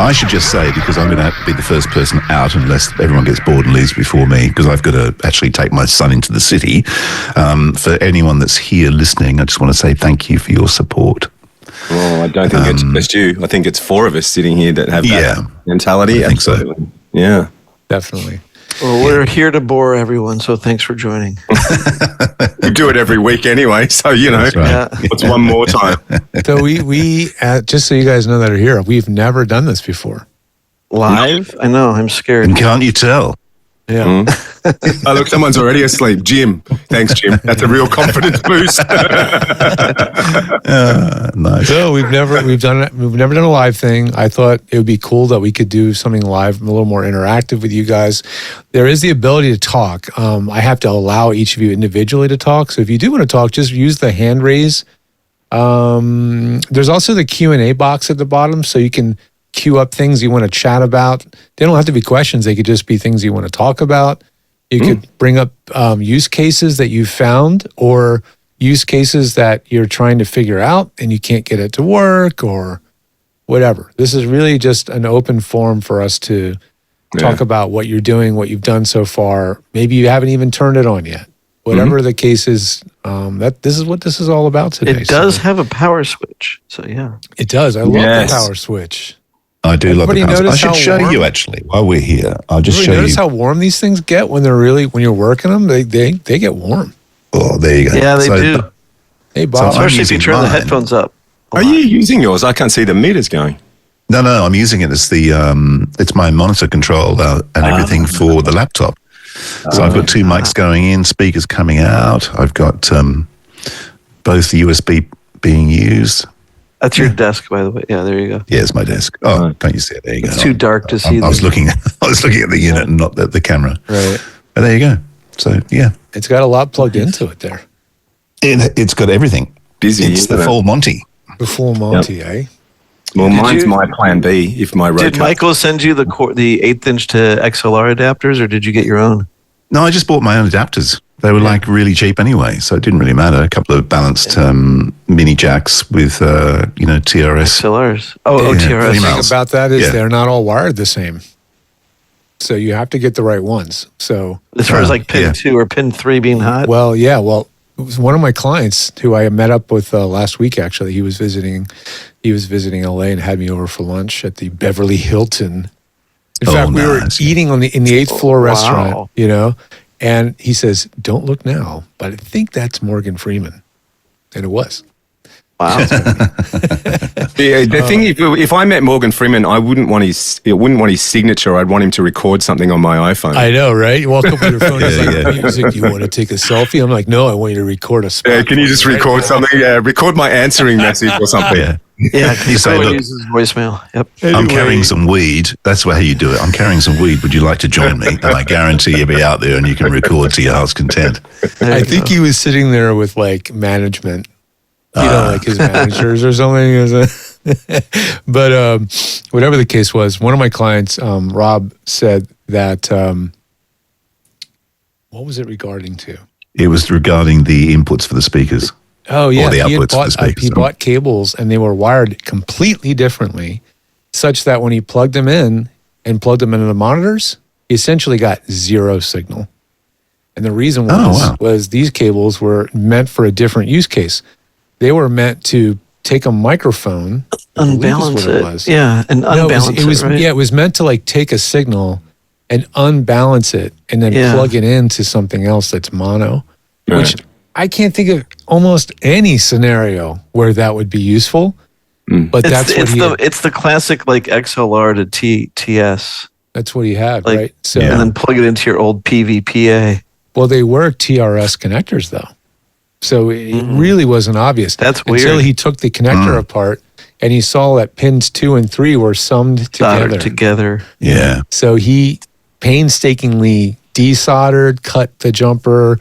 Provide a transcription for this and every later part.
I should just say, because I'm going to be the first person out unless everyone gets bored and leaves before me, because I've got to actually take my son into the city. For anyone that's here listening, I just want to say thank you for your support. Well, I don't think it's just you. I think it's 4 of us sitting here that have that mentality. I think so. Yeah. Definitely. Well, we're here to bore everyone, so thanks for joining. We do it every week anyway, so, it's one more time. So we just so you guys know that are here, we've never done this before. Live? I know, I'm scared. And can't you tell? Yeah. Oh, look, someone's already asleep. Jim. Thanks, Jim. That's a real confidence boost. Nice. So we've never done a live thing. I thought it would be cool that we could do something live, a little more interactive with you guys. There is the ability to talk. I have to allow each of you individually to talk. So if you do want to talk, just use the hand raise. There's also the Q&A box at the bottom, so you can queue up things you want to chat about. They don't have to be questions. They could just be things you want to talk about. You could bring up use cases that you found or use cases that you're trying to figure out and you can't get it to work or whatever. This is really just an open forum for us to talk about what you're doing, what you've done so far. Maybe you haven't even turned it on yet. Whatever the case is, this is what this is all about today. It does have a power switch, so yeah. It does. I love the power switch. I do love the power. I should show warm? you actually while we're here. I'll just show you. Notice how warm these things get when you're working them. They get warm. Oh, there you go. Yeah, they do. Hey, Bob. Especially if you turn the headphones up. Are you using yours? I can't see the meters going. No, I'm using it as it's my monitor control and everything for the laptop. So I've got 2 mics going in, speakers coming out. I've got both the USB being used. That's your desk, by the way. Yeah, there you go. Yeah, it's my desk. Oh, can't you see it? There you go. It's too dark to see. I was looking at the unit and not the camera. Right. But there you go. So yeah, it's got a lot plugged into it there. It's got everything. Busy. It's the full Monty. The full Monty, eh? Well, mine's my plan B if my road. Did Michael send you the 1/8 inch to XLR adapters, or did you get your own? No, I just bought my own adapters. They were like really cheap anyway, so it didn't really matter. A couple of balanced mini jacks with TRS. XLRs. TRS. The thing about that is they're not all wired the same, so you have to get the right ones. So as far as like pin 2 or pin 3 being hot. Well, it was one of my clients who I met up with last week. Actually, he was visiting LA and had me over for lunch at the Beverly Hilton. In fact, we were eating in the 8th floor restaurant, and he says, "Don't look now, but I think that's Morgan Freeman," and it was. Wow. The thing, if I met Morgan Freeman, I wouldn't want his signature. I'd want him to record something on my iPhone. I know, right? You walk up with your phone, he's like, music, you want to take a selfie? I'm like, no, I want you to record a spot. Can you just record something? Yeah, record my answering message or something. Yeah, you say, look, uses voicemail. Yep. I'm carrying some weed. That's how you do it. I'm carrying some weed. Would you like to join me? And I guarantee you'll be out there and you can record to your heart's content. I think he was sitting there with like management, like his managers or something. But whatever the case was, one of my clients, Rob, said that, what was it regarding to? It was regarding the inputs for the speakers. Oh, yeah. Or the outputs for the speakers. He bought cables and they were wired completely differently, such that when he plugged them in and plugged them into the monitors, he essentially got 0 signal. And the reason was these cables were meant for a different use case. They were meant to take a microphone, unbalance it. And unbalance it, right? Yeah, it was meant to like take a signal and unbalance it and then plug it into something else that's mono, which I can't think of almost any scenario where that would be useful. But it's the classic like XLR to TS. That's what he had, like, right? So and then plug it into your old PVPA. Well, they were TRS connectors though. So it really wasn't obvious. That's weird. Until he took the connector apart and he saw that pins 2 and 3 were summed together. Yeah. So he painstakingly desoldered, cut the jumper,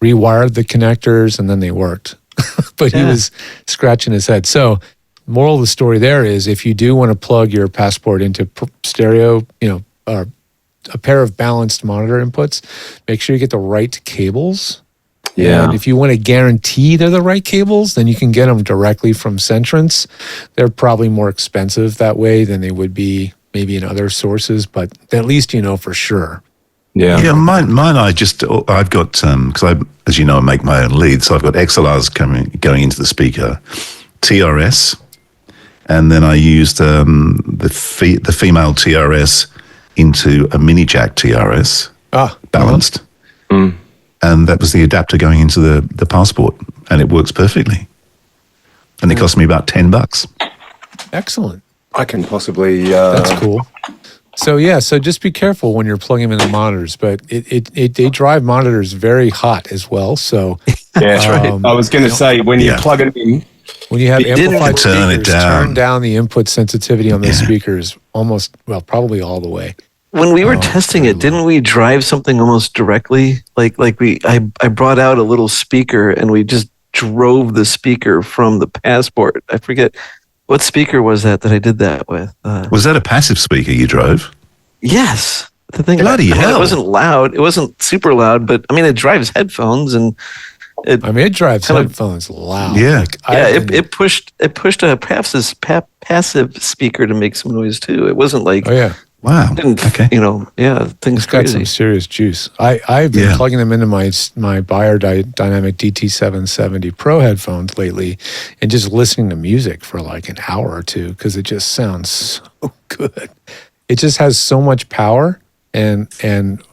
rewired the connectors, and then they worked. But he was scratching his head. So moral of the story there is if you do want to plug your Passport into stereo, or a pair of balanced monitor inputs, make sure you get the right cables. Yeah. And if you want to guarantee they're the right cables, then you can get them directly from Centrance. They're probably more expensive that way than they would be maybe in other sources, but at least you know for sure. Yeah, mine. I've got because as you know, I make my own leads. So I've got XLRs going into the speaker, TRS, and then I used the female TRS into a mini jack TRS, balanced, and that was the adapter going into the Passport, and it works perfectly. And it cost me about $10. Excellent. I can possibly. That's cool. So just be careful when you're plugging them in the monitors, but they drive monitors very hot as well. So that's right. I was going to say when you plug it in, when you have amplified speakers, down. turn down the input sensitivity on those speakers probably all the way. When we were testing it, didn't we drive something almost directly? I brought out a little speaker and we just drove the speaker from the Passport. I forget. What speaker was that I did that with? Was that a passive speaker you drove? Yes. The thing, Bloody hell. It wasn't loud. It wasn't super loud, but I mean, it drives headphones and it drives headphones loud. Yeah. It pushed a passive speaker to make some noise too. It wasn't like, wow. Things It's got crazy. some serious juice. I've been plugging them into my Beyer Dynamic DT770 Pro headphones lately and just listening to music for like an hour or two because it just sounds so good. It just has so much power and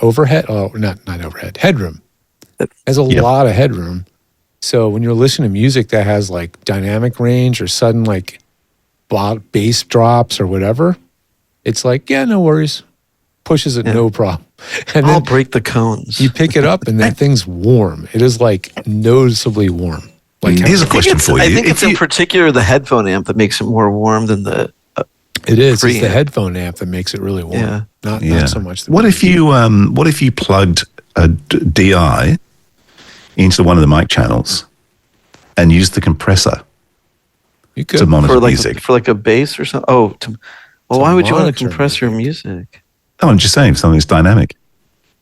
overhead. Oh, not overhead. Headroom. It has a lot of headroom. So when you're listening to music that has like dynamic range or sudden like bass drops or whatever, it's like, no worries. Pushes it, no problem. And I'll then break the cones. you pick it up and that thing's warm. It is like noticeably warm. Like Here's a question for you. I think it's in particular the headphone amp that makes it more warm than the it is. It's preamp. the headphone amp that makes it really warm. Yeah. Not so much. What if you plugged a DI into one of the mic channels and used the compressor You could to monitor for music? for like a bass or something? Oh, well, why would you want to monitor compress your music? Oh, I'm just saying something that's dynamic.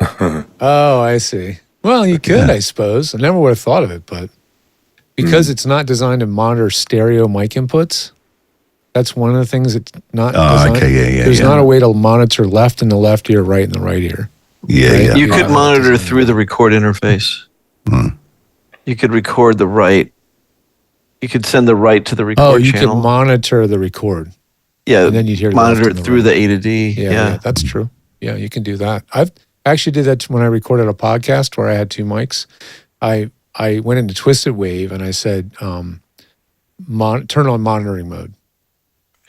Oh, I see. Well, you could, I suppose. I never would have thought of it, but because it's not designed to monitor stereo mic inputs, that's one of the things it's not designed. Okay, There's not a way to monitor left in the left ear, right in the right ear. Yeah, Right? yeah. You could monitor through the record interface. You could record the right. You could send the right to the record Oh, you channel. could monitor the record. Yeah, and then you'd hear monitor left it and the through right. the A to D. Yeah, that's true. Yeah, you can do that. I've actually did that when I recorded a podcast where I had two mics. I went into Twisted Wave and I said, turn on monitoring mode.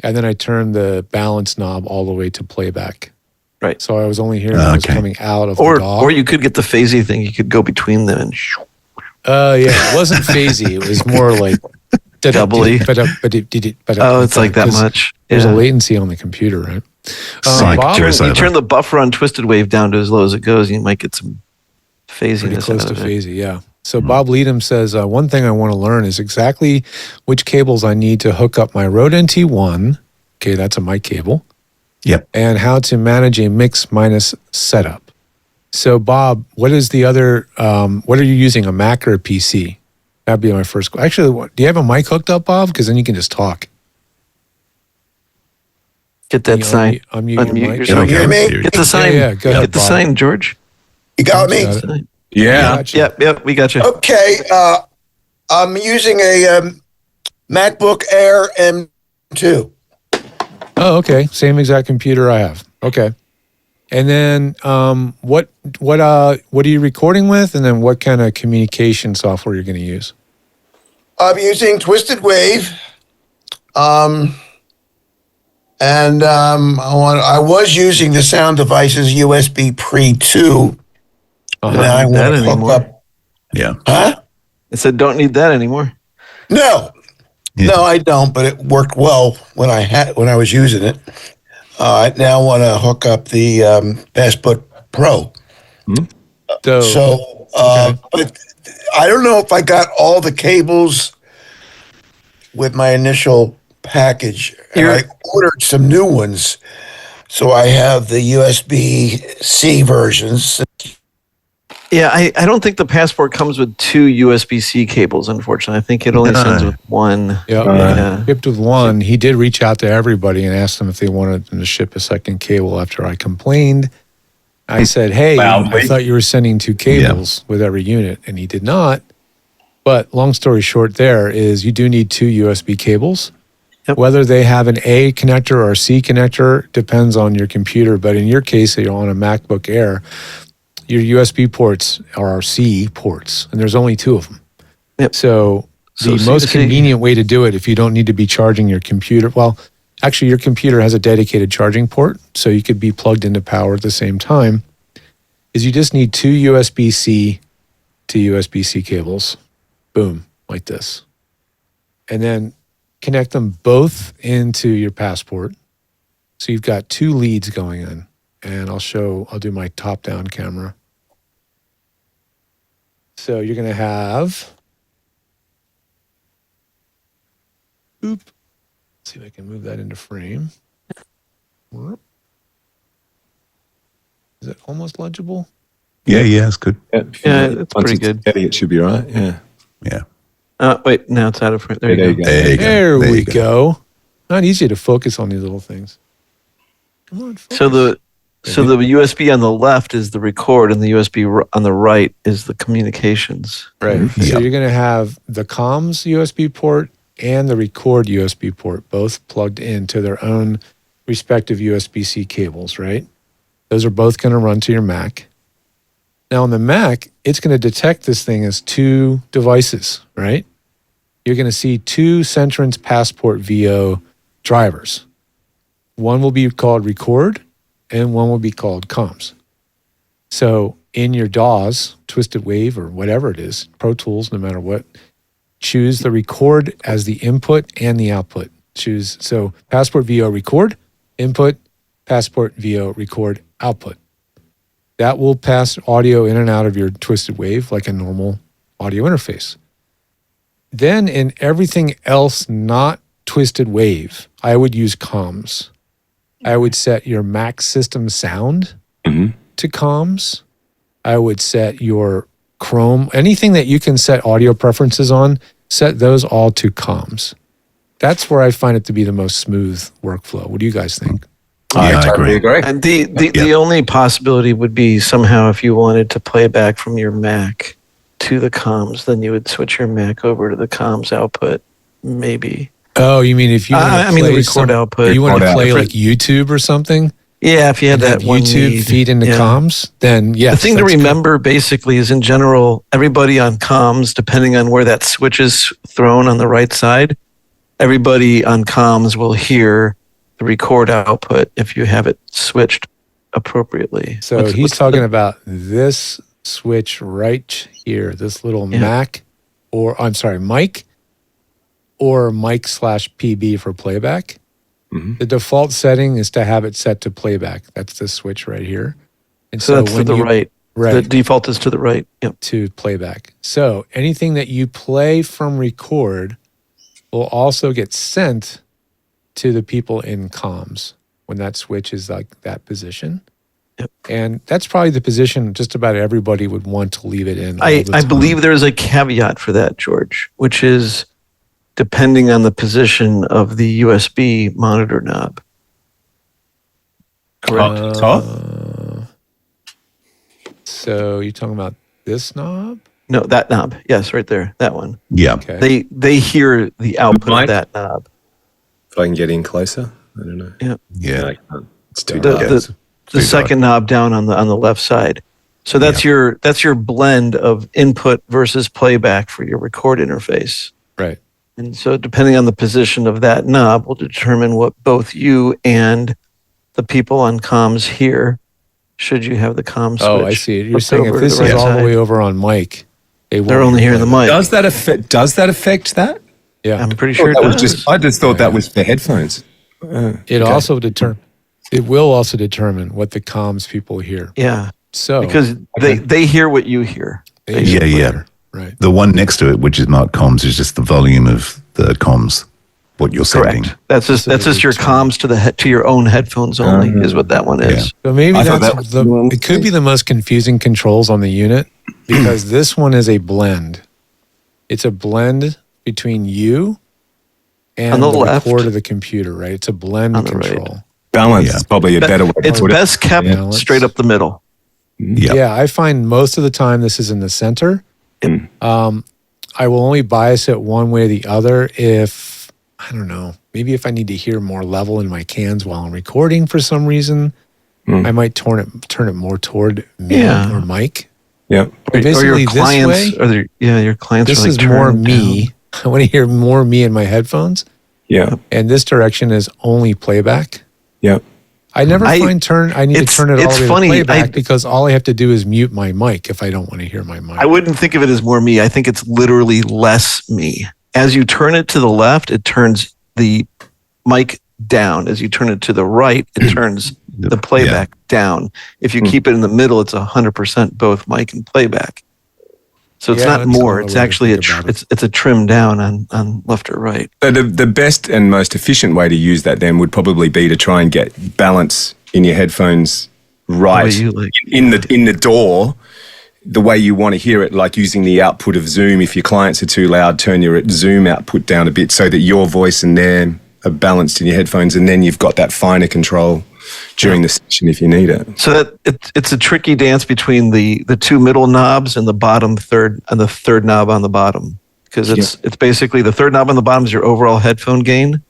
And then I turned the balance knob all the way to playback. Right. So I was only hearing what was coming out of the DAW. Or you could get the phasey thing. You could go between them and It wasn't phasey. It was more like doubly. Oh, it's like that much. There's a latency on the computer, right? Bob, You turn the buffer on Twisted Wave down to as low as it goes, you might get some phasiness. pretty close to out of it. phasey, yeah. So Bob Leadham says, one thing I want to learn is exactly which cables I need to hook up my Rode NT1. Okay, that's a mic cable. Yep. And how to manage a mix minus setup. So Bob, what is the other, what are you using, a Mac or a PC? That'd be my first question. Actually, do you have a mic hooked up, Bob? Because then you can just talk. Get that sign. Unmute your mic. yourself. Can you hear me? Get the sign. Yeah, go ahead, Get the Bob. sign, George. You got me? Got it. Yeah. Gotcha. Yep, we got you. Okay. I'm using a MacBook Air M2. Oh, okay. Same exact computer I have. Okay. And then what are you recording with? And then what kind of communication software you're going to use? I'm using Twisted Wave. I was using the Sound Devices USB Pre 2. And I Don't need want that to hook anymore. up. Yeah. Huh? I said, don't need that anymore. No. Yeah. No, I don't, but it worked well when I was using it. I now want to hook up the PASsportVO Pro. But I don't know if I got all the cables with my initial package. And I ordered some new ones. So I have the USB-C versions. Yeah, I don't think the Passport comes with 2 USB-C cables, unfortunately. I think it only sends with one. Yeah. Shipped with one. He did reach out to everybody and asked them if they wanted them to ship a second cable after I complained. I said, hey, I thought you were sending 2 cables with every unit, and he did not. But long story short there is you do need 2 USB cables. Yep. Whether they have an A connector or a C connector depends on your computer. But in your case, you're on a MacBook Air, your USB ports are C ports, and there's only 2 of them. Yep. So the most convenient way to do it, if you don't need to be charging your computer, well, actually your computer has a dedicated charging port, so you could be plugged into power at the same time, is you just need 2 USB-C to USB-C cables. Boom, like this. And then connect them both into your Passport. So you've got 2 leads going in. And I'll do my top-down camera. So you're going to have, let's see if I can move that into frame. Is it almost legible? Yeah, it's good. Yeah, it's pretty good. It should be right. Yeah. Yeah. Wait, now it's out of frame. There you go. There we go. Not easy to focus on these little things. Come on, focus. So the USB on the left is the record, and the USB on the right is the communications. Right. So you're going to have the comms USB port and the record USB port both plugged into their own respective USB-C cables, right? Those are both going to run to your Mac. Now on the Mac, it's going to detect this thing as 2 devices, right? You're going to see 2 Centrance PASportVO drivers. One will be called record and one will be called comms. So in your DAWs, Twisted Wave or whatever it is, Pro Tools, no matter what, choose the record as the input and the output. So PASportVO record, input, PASportVO record, output. That will pass audio in and out of your Twisted Wave like a normal audio interface. Then in everything else not Twisted Wave, I would use comms. I would set your Mac system sound to comms. I would set your Chrome, anything that you can set audio preferences on, set those all to comms. That's where I find it to be the most smooth workflow. What do you guys think? I totally agree. And the only possibility would be somehow if you wanted to play back from your Mac to the comms, then you would switch your Mac over to the comms output, maybe. Oh, you mean if you want to play the record output. You want to play like YouTube or something? Yeah, if you had that one YouTube feed into comms, then yes. The thing to remember basically is in general, everybody on comms, depending on where that switch is thrown on the right side, everybody on comms will hear the record output if you have it switched appropriately. So he's talking about this switch right here, this little Mac, or I'm sorry, mic, or mic/PB for playback. The default setting is to have it set to playback. That's the switch right here. And so that's to the right. Right. The default is to the right. Yep. To playback. So anything that you play from record will also get sent to the people in comms when that switch is like that position. Yep. And that's probably the position just about everybody would want to leave it in. I believe there's a caveat for that, George, which is depending on the position of the USB monitor knob. Correct. So you're talking about this knob? No, that knob. Yes, right there. That one. Yeah. Okay. They hear the output of that knob. If I can get in closer, I don't know. Yeah. No, I can't. It's too dark. The second knob down on the left side. So that's your blend of input versus playback for your record interface. Right. And so depending on the position of that knob will determine what both you and the people on comms hear should you have the comms switch. Oh, I see it. You're saying if this is all the way over on mic, they're only hearing the mic. Does that affect that? Yeah. I'm pretty sure it does. I just thought that was for headphones. It will also determine what the comms people hear. Yeah. So because they hear what you hear. Yeah. Right. The one next to it, which is marked comms, is just the volume of the comms. what you're sending. Correct. That's just your comms to your own headphones only is what that one is. So maybe that it could be the most confusing controls on the unit because this one is a blend. It's a blend between you and the record of the computer, right? It's a blend control. Right. Balance is probably a better way to It's put best kept straight up the middle. Yeah, I find most of the time this is in the center. I will only bias it one way or the other if, I don't know, maybe if I need to hear more level in my cans while I'm recording for some reason, I might turn it more toward me or Mike. Yeah. But basically, or your clients, this way, your clients this are like is more turned me. down. I want to hear more me in my headphones. Yeah. And this direction is only playback. Yeah. I never I need to turn it all the way to playback because all I have to do is mute my mic if I don't want to hear my mic. I wouldn't think of it as more me. I think it's literally less me. As you turn it to the left, it turns the mic down. As you turn it to the right, it turns the playback down. If you keep it in the middle, it's 100% both mic and playback. So it's not more. It's actually it's a trim down on left or right. The best and most efficient way to use that then would probably be to try and get balance in your headphones right in the door, the way you want to hear it, like using the output of Zoom. If your clients are too loud, turn your Zoom output down a bit so that your voice and their are balanced in your headphones, and then you've got that finer control during the session if you need it. So that it's a tricky dance between the two middle knobs and the bottom third and the third knob on the bottom, because it's basically the third knob on the bottom is your overall headphone gain,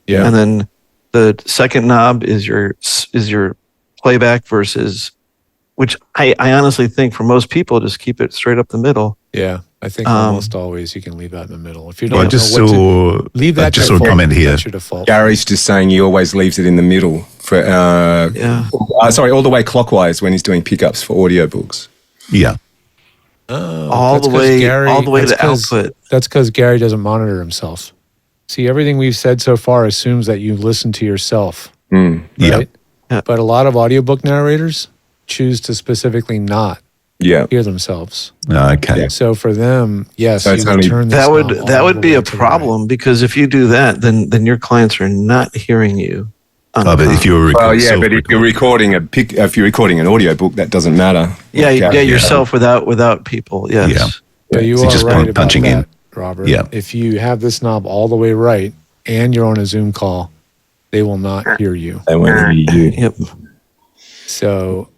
and then the second knob is your playback versus, which I honestly think for most people just keep it straight up the middle. Yeah, I think almost always you can leave that in the middle. If you don't I just saw a comment here. Gary's just saying he always leaves it in the middle for all the way clockwise when he's doing pickups for audiobooks. Yeah. All the way to output. That's because Gary doesn't monitor himself. See, everything we've said so far assumes that you listen to yourself. Right? Yeah. But a lot of audiobook narrators choose to specifically not hear themselves. Okay. So for them, yes, so you would turn this that would be a problem because if you do that, then your clients are not hearing you. But if you're if you're recording if you're recording an audiobook, that doesn't matter. Yourself without people. Yes. Yeah. So you are just right about punching that, in. Robert. Yeah. If you have this knob all the way right and you're on a Zoom call, they will not hear you. They won't hear you. Yep. So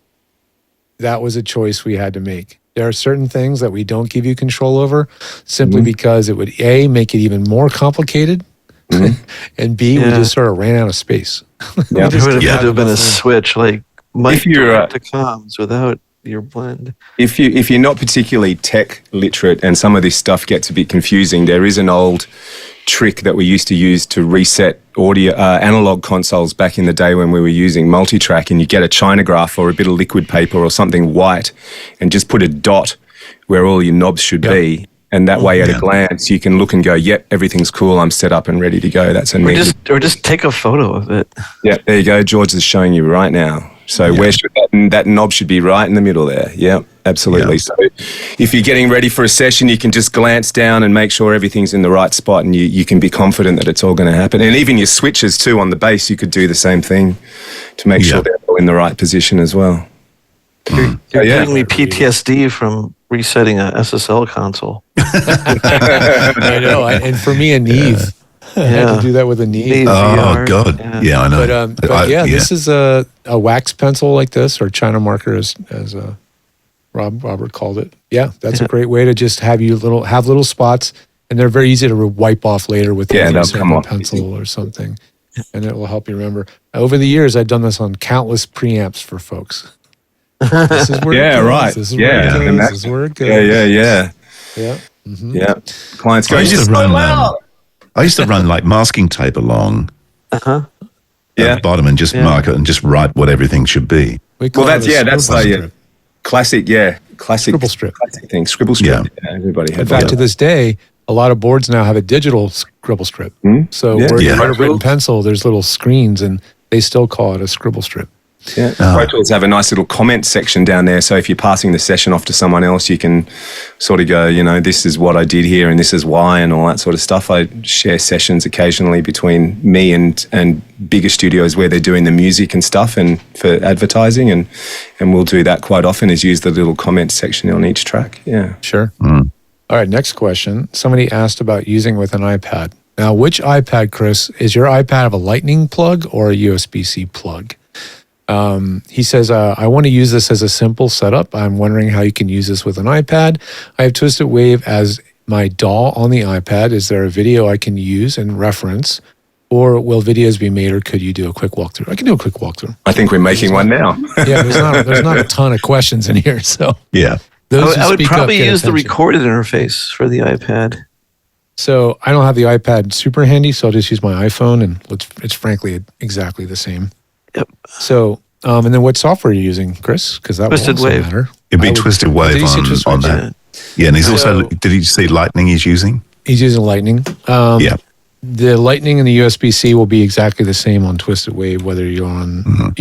that was a choice we had to make. There are certain things that we don't give you control over simply because it would A, make it even more complicated, and B, we just sort of ran out of space. It would have had to have been a switch, like mic to comms without your blend. If you're not particularly tech literate and some of this stuff gets a bit confusing, there is an old trick that we used to use to reset audio analog consoles back in the day when we were using multitrack, and you get a chinograph or a bit of liquid paper or something white and just put a dot where all your knobs should be, and that way at a glance you can look and go, yep, everything's cool, I'm set up and ready to go. That's a neat. Or just take a photo of it. Yeah, there you go. George is showing you right now. So where should that knob should be right in the middle there. Yeah, absolutely. Yeah. So if you're getting ready for a session, you can just glance down and make sure everything's in the right spot, and you can be confident that it's all going to happen. And even your switches too on the bass, you could do the same thing to make sure they're all in the right position as well. You're giving me PTSD from resetting a SSL console. I know. And for me, a Neve. I had to do that with a Neve. Oh, God. Yeah, I know. But this is a wax pencil like this, or China marker as Robert called it. Yeah, that's a great way to just have little spots, and they're very easy to wipe off later with a pencil or something, and it will help you remember. Over the years, I've done this on countless preamps for folks. This is where it goes. Right. This is where it goes. This is where it goes. Yeah. Mm-hmm. Yeah. Clients go, I used to run like masking tape along at the bottom and just mark it and just write what everything should be. That's like classic scribble strip. Classic thing. Scribble strip. Yeah, everybody had. In fact, to this day, a lot of boards now have a digital scribble strip. So where you write a written pencil, there's little screens, and they still call it a scribble strip. Yeah. Pro Tools have a nice little comment section down there. So if you're passing the session off to someone else, you can sort of go, this is what I did here and this is why and all that sort of stuff. I share sessions occasionally between me and bigger studios where they're doing the music and stuff and for advertising. And we'll do that quite often, is use the little comment section on each track. Yeah. Sure. All right, next question. Somebody asked about using with an iPad. Now, which iPad, Chris, is your iPad have a Lightning plug or a USB-C plug? He says, I want to use this as a simple setup. I'm wondering how you can use this with an iPad. I have Twisted Wave as my DAW on the iPad. Is there a video I can use and reference? Or will videos be made, or could you do a quick walkthrough? I can do a quick walkthrough. I think we're making one now. Yeah, there's not a ton of questions in here. So yeah. I would probably use the recorded interface for the iPad. So I don't have the iPad super handy, so I'll just use my iPhone, and it's frankly exactly the same. Yep. So, and then what software are you using, Chris? Because that Twisted will also Wave. matter. It'd be Twisted Wave Did he say on Twisted that. Wave? Yeah, and he's also, did you see Lightning he's using? He's using Lightning. Yeah. The Lightning and the USB-C will be exactly the same on Twisted Wave, whether you're on,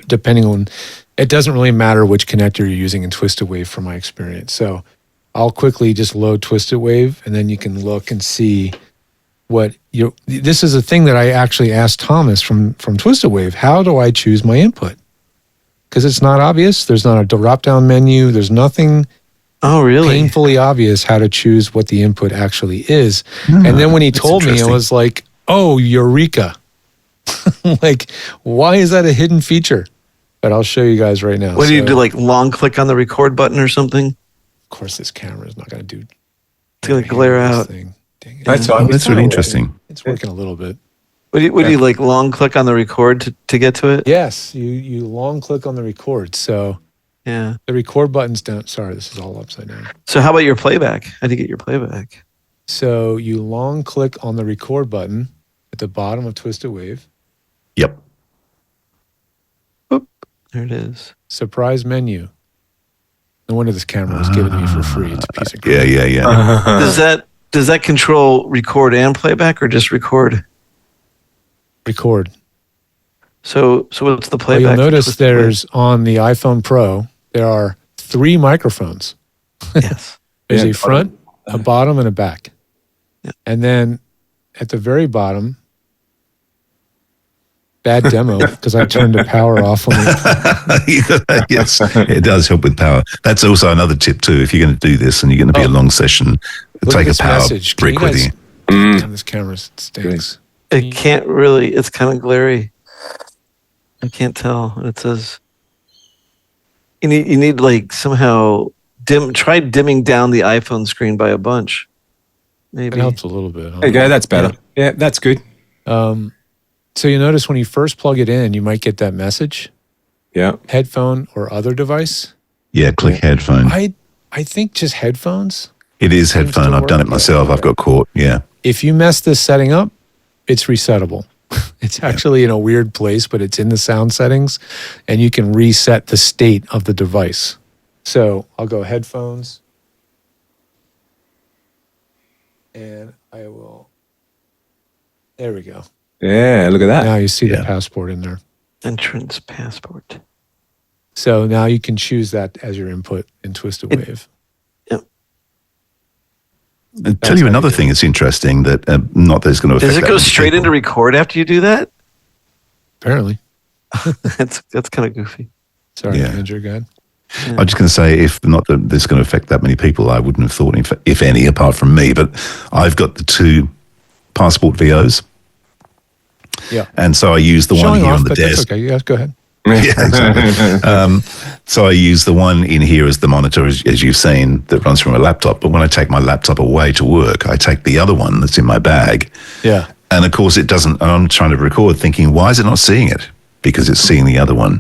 depending on, it doesn't really matter which connector you're using in Twisted Wave from my experience. So I'll quickly just load Twisted Wave, and then you can look and see this is a thing that I actually asked Thomas from Twisted Wave. How do I choose my input? Because it's not obvious. There's not a drop-down menu. There's nothing painfully obvious how to choose what the input actually is. And then when he told me, I was like, oh, eureka. Like, why is that a hidden feature? But I'll show you guys right now. What do you do, like long click on the record button or something? Of course, this camera is not going to do. It's going to glare out. That's really interesting. It's working a little bit. Would you like long click on the record to get to it? Yes, you long click on the record. So yeah, the record button's down. Sorry, this is all upside down. So how about your playback? How do you get your playback? So you long click on the record button at the bottom of Twisted Wave. Yep. Boop. There it is. Surprise menu. No wonder this camera was given to me for free. It's a piece of crap. Yeah. Does that control record and playback, or just record? Record. So what's the Well, playback? you'll notice there's on the iPhone Pro, there are 3 microphones. Yes. There's a front, a bottom, and a back. Yeah. And then at the very bottom, bad demo because I turned the power off on it. Yes, it does help with power. That's also another tip too. If you're going to do this and you're going to be a long session, take a power brick with you. Damn, this camera stinks. It can't really. It's kind of glary. I can't tell what it says. You need like somehow try dimming down the iPhone screen by a bunch. Maybe it helps a little bit. Huh? There you go. That's better. Yeah, that's good. So you notice when you first plug it in, you might get that message. Yeah. Headphone or other device. Yeah, click headphone. I think just headphones. It is headphone. I've done it myself. I've got caught. Yeah. If you mess this setting up, it's resettable. It's actually in a weird place, but it's in the sound settings, and you can reset the state of the device. So I'll go headphones, and I will. There we go. Yeah, look at that. Now you see the passport in there. Entrance passport. So now you can choose that as your input in Twisted Wave. I'll tell you another thing that's interesting that not that it's going to affect. Does it go straight into record after you do that? Apparently. That's kind of goofy. Sorry, Andrew, go ahead. I was just going to say, if not that this is going to affect that many people, I wouldn't have thought, if any, apart from me. But I've got the 2 PASportVOs. Yeah. And so I use the one here on the desk. That's okay. Yeah, go ahead. Yeah, exactly. So I use the one in here as the monitor, as you've seen, that runs from a laptop. But when I take my laptop away to work, I take the other one that's in my bag. Yeah. And of course, it doesn't. I'm trying to record, thinking, why is it not seeing it? Because it's seeing the other one.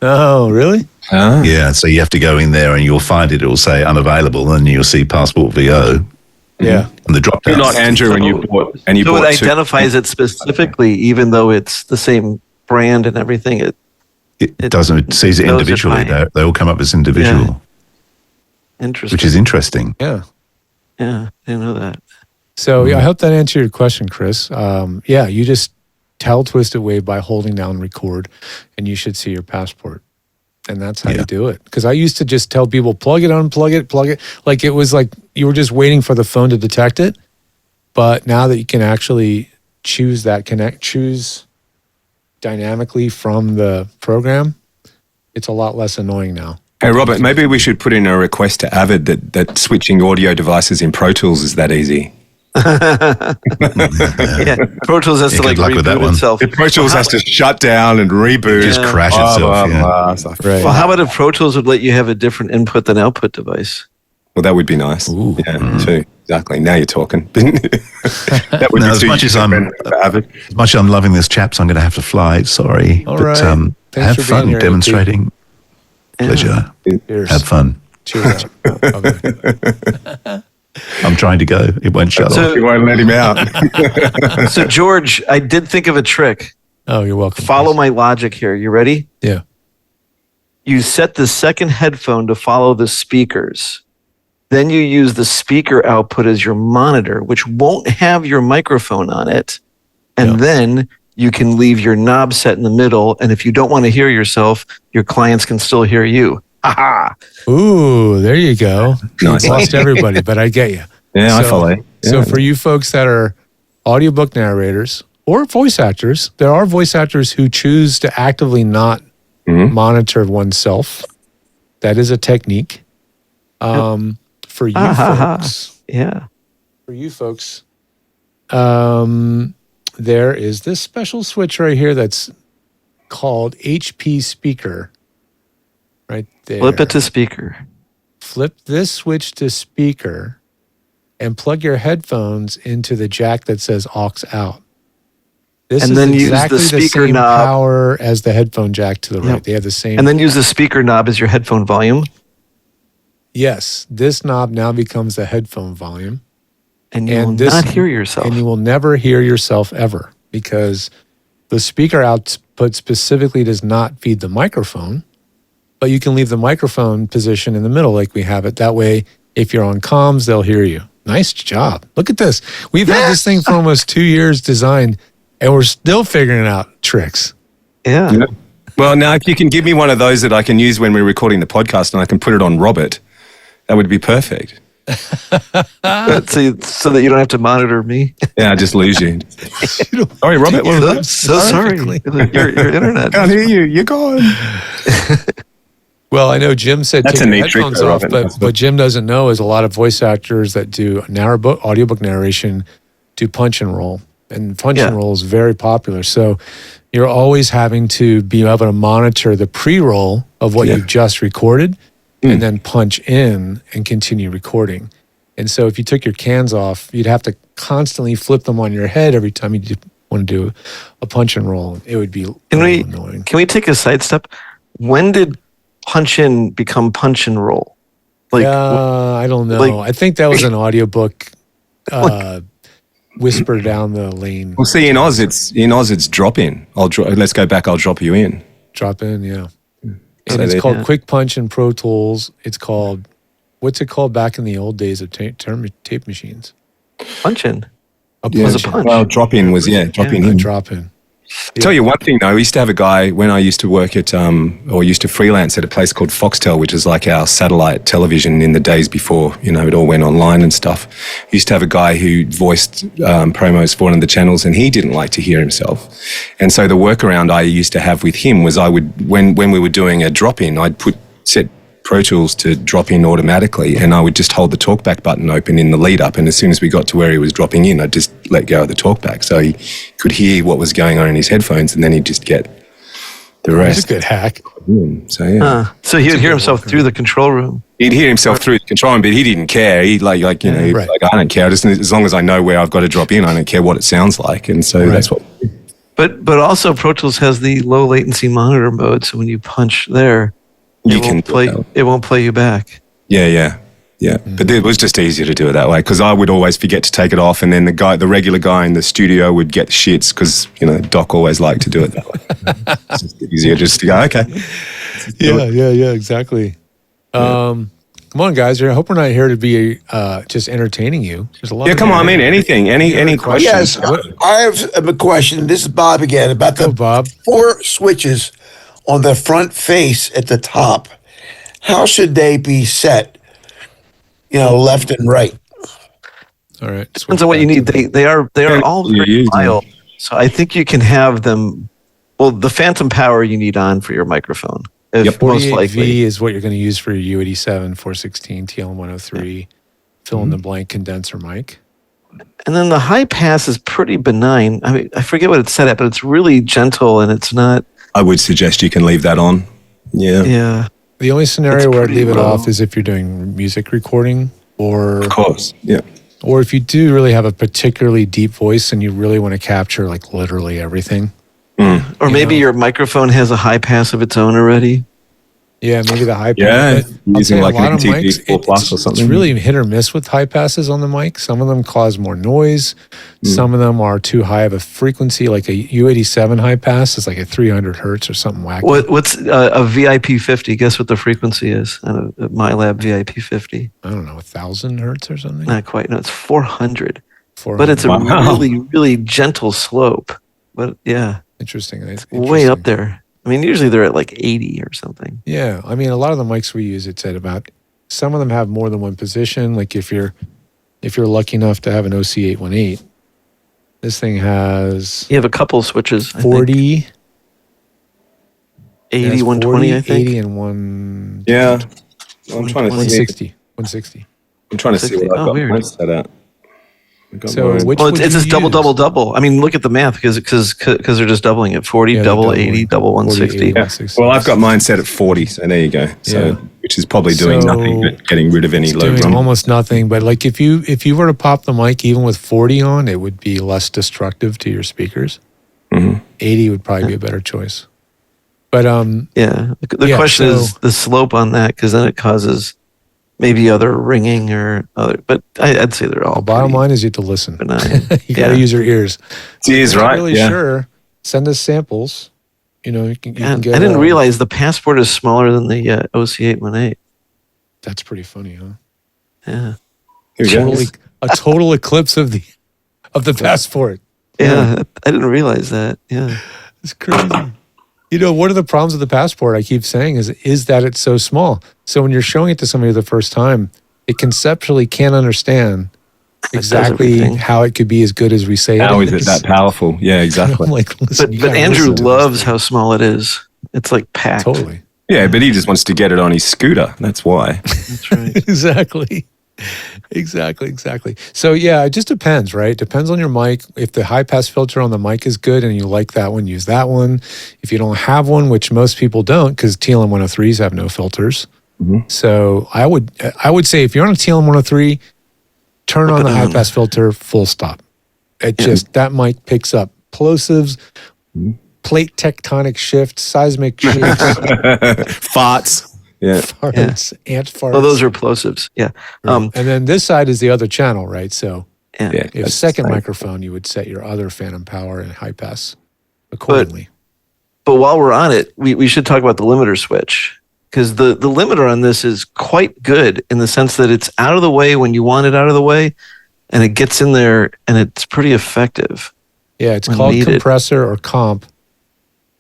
Oh, really? Yeah. So you have to go in there, and you'll find it. It will say unavailable, and you'll see PASportVO. Yeah. And the drop down. You're not Andrew, and you bought. And you so bought it identifies it specifically, even though it's the same brand and everything. It doesn't. It sees it individually. They all come up as individual. Yeah. Interesting. Which is interesting. Yeah. Yeah, I didn't know that. So I hope that answered your question, Chris. You just tell Twisted Wave by holding down record, and you should see your passport. And that's how you do it. Because I used to just tell people, plug it, unplug it, plug it. Like it was like you were just waiting for the phone to detect it. But now that you can actually choose dynamically from the program, it's a lot less annoying now. Hey, Robert, maybe we should put in a request to Avid that switching audio devices in Pro Tools is that easy. Yeah, Pro Tools has to like luck with that reboot one. itself. If Pro Tools has to shut down and reboot. Just crash itself. Right. Well, how about if Pro Tools would let you have a different input than output device? Well, that would be nice. Ooh. Yeah, too. Exactly. Now you're talking. That would Now, be as too much as Avid. I'm loving this, chaps, I'm going to have to fly. Sorry. All but right. Thanks have for being fun here, AP. demonstrating. Pleasure. Cheers. Have fun. Cheers. Okay. I'm trying to go. It won't shut off. You won't let him out. So, George, I did think of a trick. Oh, you're welcome. Follow my logic here. You ready? Yeah. You set the second headphone to follow the speakers. Then you use the speaker output as your monitor, which won't have your microphone on it. And then you can leave your knob set in the middle. And if you don't want to hear yourself, your clients can still hear you. Ha Ooh, there you go. Nice. Lost everybody, but I get you. Yeah, I follow. So Yeah. for you folks that are audiobook narrators or voice actors, there are voice actors who choose to actively not monitor oneself. That is a technique. For you folks, Yeah. for you folks, there is this special switch right here that's called HP speaker. Right there. Flip it to speaker. Flip this switch to speaker and plug your headphones into the jack that says aux out. This And is then use exactly the the speaker same knob. power as the headphone jack to the right. Yep. They have the same. And then use the speaker knob as your headphone volume. Yes, this knob now becomes the headphone volume. And you will And this- not hear yourself. And you will never hear yourself ever because the speaker output specifically does not feed the microphone, but you can leave the microphone position in the middle like we have it. That way, if you're on comms, they'll hear you. Nice job. Look at this. We've had this thing for almost 2 years designed, and we're still figuring out tricks. Yeah. Well, now if you can give me one of those that I can use when we're recording the podcast and I can put it on Robert, that would be perfect. So that you don't have to monitor me. Yeah, I just lose you. Sorry, Robert. What was I'm that? so sorry. Your internet. Can't hear you. You're gone. Well, I know Jim said That's take a your neat trick headphones though, off, Robin. but That's what Jim doesn't know is a lot of voice actors that do audiobook narration do punch and roll. And punch and roll is very popular. So you're always having to be able to monitor the pre-roll of what you've just recorded and then punch in and continue recording. And so if you took your cans off, you'd have to constantly flip them on your head every time you want to do a punch and roll. It would be annoying. Can we take a sidestep? When did punch in become punch and roll? I don't know. I think that was an audiobook whisper down the lane. Well, see, in Oz, it's drop in. Let's go back. I'll drop you in. Drop in, yeah. So And it's they- called Quick Punch in Pro Tools. It's called, what's it called back in the old days of tape machines? Punch in. A Was punch a in. punch. Well, drop in was dropping A in. drop in. Tell you one thing though, we used to have a guy when I used to work at or used to freelance at a place called Foxtel, which is like our satellite television in the days before it all went online and stuff. We used to have a guy who voiced promos for one of the channels, and he didn't like to hear himself. And so the workaround I used to have with him was I would when we were doing a drop in, I'd set Pro Tools to drop in automatically, and I would just hold the talkback button open in the lead up, and as soon as we got to where he was dropping in, I'd just let go of the talkback so he could hear what was going on in his headphones, and then he'd just get the That's rest. a good hack. So yeah, So he would hear himself through the control room. he'd hear himself through the control room, but he didn't care. He'd he'd right. like, I don't care. Just as long as I know where I've got to drop in, I don't care what it sounds like, and so that's what. But also Pro Tools has the low latency monitor mode, so when you punch there, You it can won't play. It won't play you back. Yeah. But it was just easier to do it that way because I would always forget to take it off, and then the regular guy in the studio would get the shits because Doc always liked to do it that way. It's just easier just to go, okay. Yeah, exactly. Come on, guys. I hope we're not here to be just entertaining you. There's a lot. Yeah, come on. I mean, anything, any questions? Yes, I have a question. This is Bob again about Go, the Bob. 4 switches on the front face at the top. How should they be set? Left and right. All right. Depends on what you need. They are all very mild. So I think you can have them. Well, the phantom power you need on for your microphone. Most 48V likely is what you're going to use for your U87, 416, TLM103, fill in the blank condenser mic. And then the high pass is pretty benign. I mean, I forget what it's set at, but it's really gentle and it's not. I would suggest you can leave that on. Yeah. Yeah. The only scenario where I'd pretty leave it low. off is if you're doing music recording Of course. Yeah. or if you do really have a particularly deep voice and you really want to capture like literally everything. Or maybe your microphone has a high pass of its own already. Yeah, maybe the high pass. Yeah, But I'll using tell you, like a an lot of MTG mics, 4 Plus or something. It's really hit or miss with high passes on the mic. Some of them cause more noise. Some of them are too high of a frequency. Like a U87 high pass is like a 300 hertz or something wacky. What's a VIP 50? Guess what the frequency is on a MyLab VIP 50? I don't know, 1,000 hertz or something? Not quite. No, it's 400. 400. But it's a Wow. really, really gentle slope. But yeah, Interesting. It's way up interesting. there. I mean, usually they're at like 80 or something. Yeah, I mean, a lot of the mics we use, it's at about. Some of them have more than one position. Like if you're lucky enough to have an OC818, this thing has You have a couple switches. 40, I think. 80, it has 120, I think. 80 and one. Yeah. I'm trying to see. 160. 160. I'm trying to see what I've got weird. mine set at. I've got So mine. which Well, would it's you just double, use? double, double. I mean, look at the math because they're just doubling it. 40, Yeah, they're double, doubling. 80, double 160. 40, 80. Yeah. 160. Well, I've got mine set at 40, so there you go. So, Yeah. which is probably doing So nothing but getting rid of any It's low doing drum. almost nothing. But like if you were to pop the mic even with 40 on, it would be less destructive to your speakers. 80 would probably be a better choice. But Yeah. The Yeah, question so- is the slope on that because then it causes maybe other ringing or other. But I'd say they're all the bottom pretty line is you have to listen. benign. You got to use your ears. It is, If you're right? not really Yeah. sure, send us samples. You can And get. I didn't realize the Passport is smaller than the OC818. That's pretty funny, huh? Yeah. Here we go. A total eclipse of the Passport. Yeah. I didn't realize that. Yeah. It's crazy. One of the problems with the Passport, I keep saying, is that it's so small. So when you're showing it to somebody the first time, it conceptually can't understand exactly everything. how it could be as good as we say How it is it that powerful? Yeah, exactly. I'm like, listen, you But gotta Andrew listen to this loves thing. how small it is. It's like packed. Totally. Yeah, but he just wants to get it on his scooter. That's why. That's right. Exactly. Exactly. So yeah, it just depends, right? Depends on your mic. If the high pass filter on the mic is good and you like that one, use that one. If you don't have one, which most people don't, because TLM 103s have no filters. So I would say if you're on a TLM 103, turn on the high pass filter, full stop. It just, that mic picks up plosives, plate tectonic shifts, seismic shifts, Farts. Yeah. farts, ant farts. Oh, those are plosives. Yeah. And then this side is the other channel, right? So Yeah. Yeah. if that's second right. microphone, you would set your other phantom power and high pass accordingly. But while we're on it, we should talk about the limiter switch because the limiter on this is quite good in the sense that it's out of the way when you want it out of the way, and it gets in there and it's pretty effective. Yeah, it's when called needed. compressor or comp.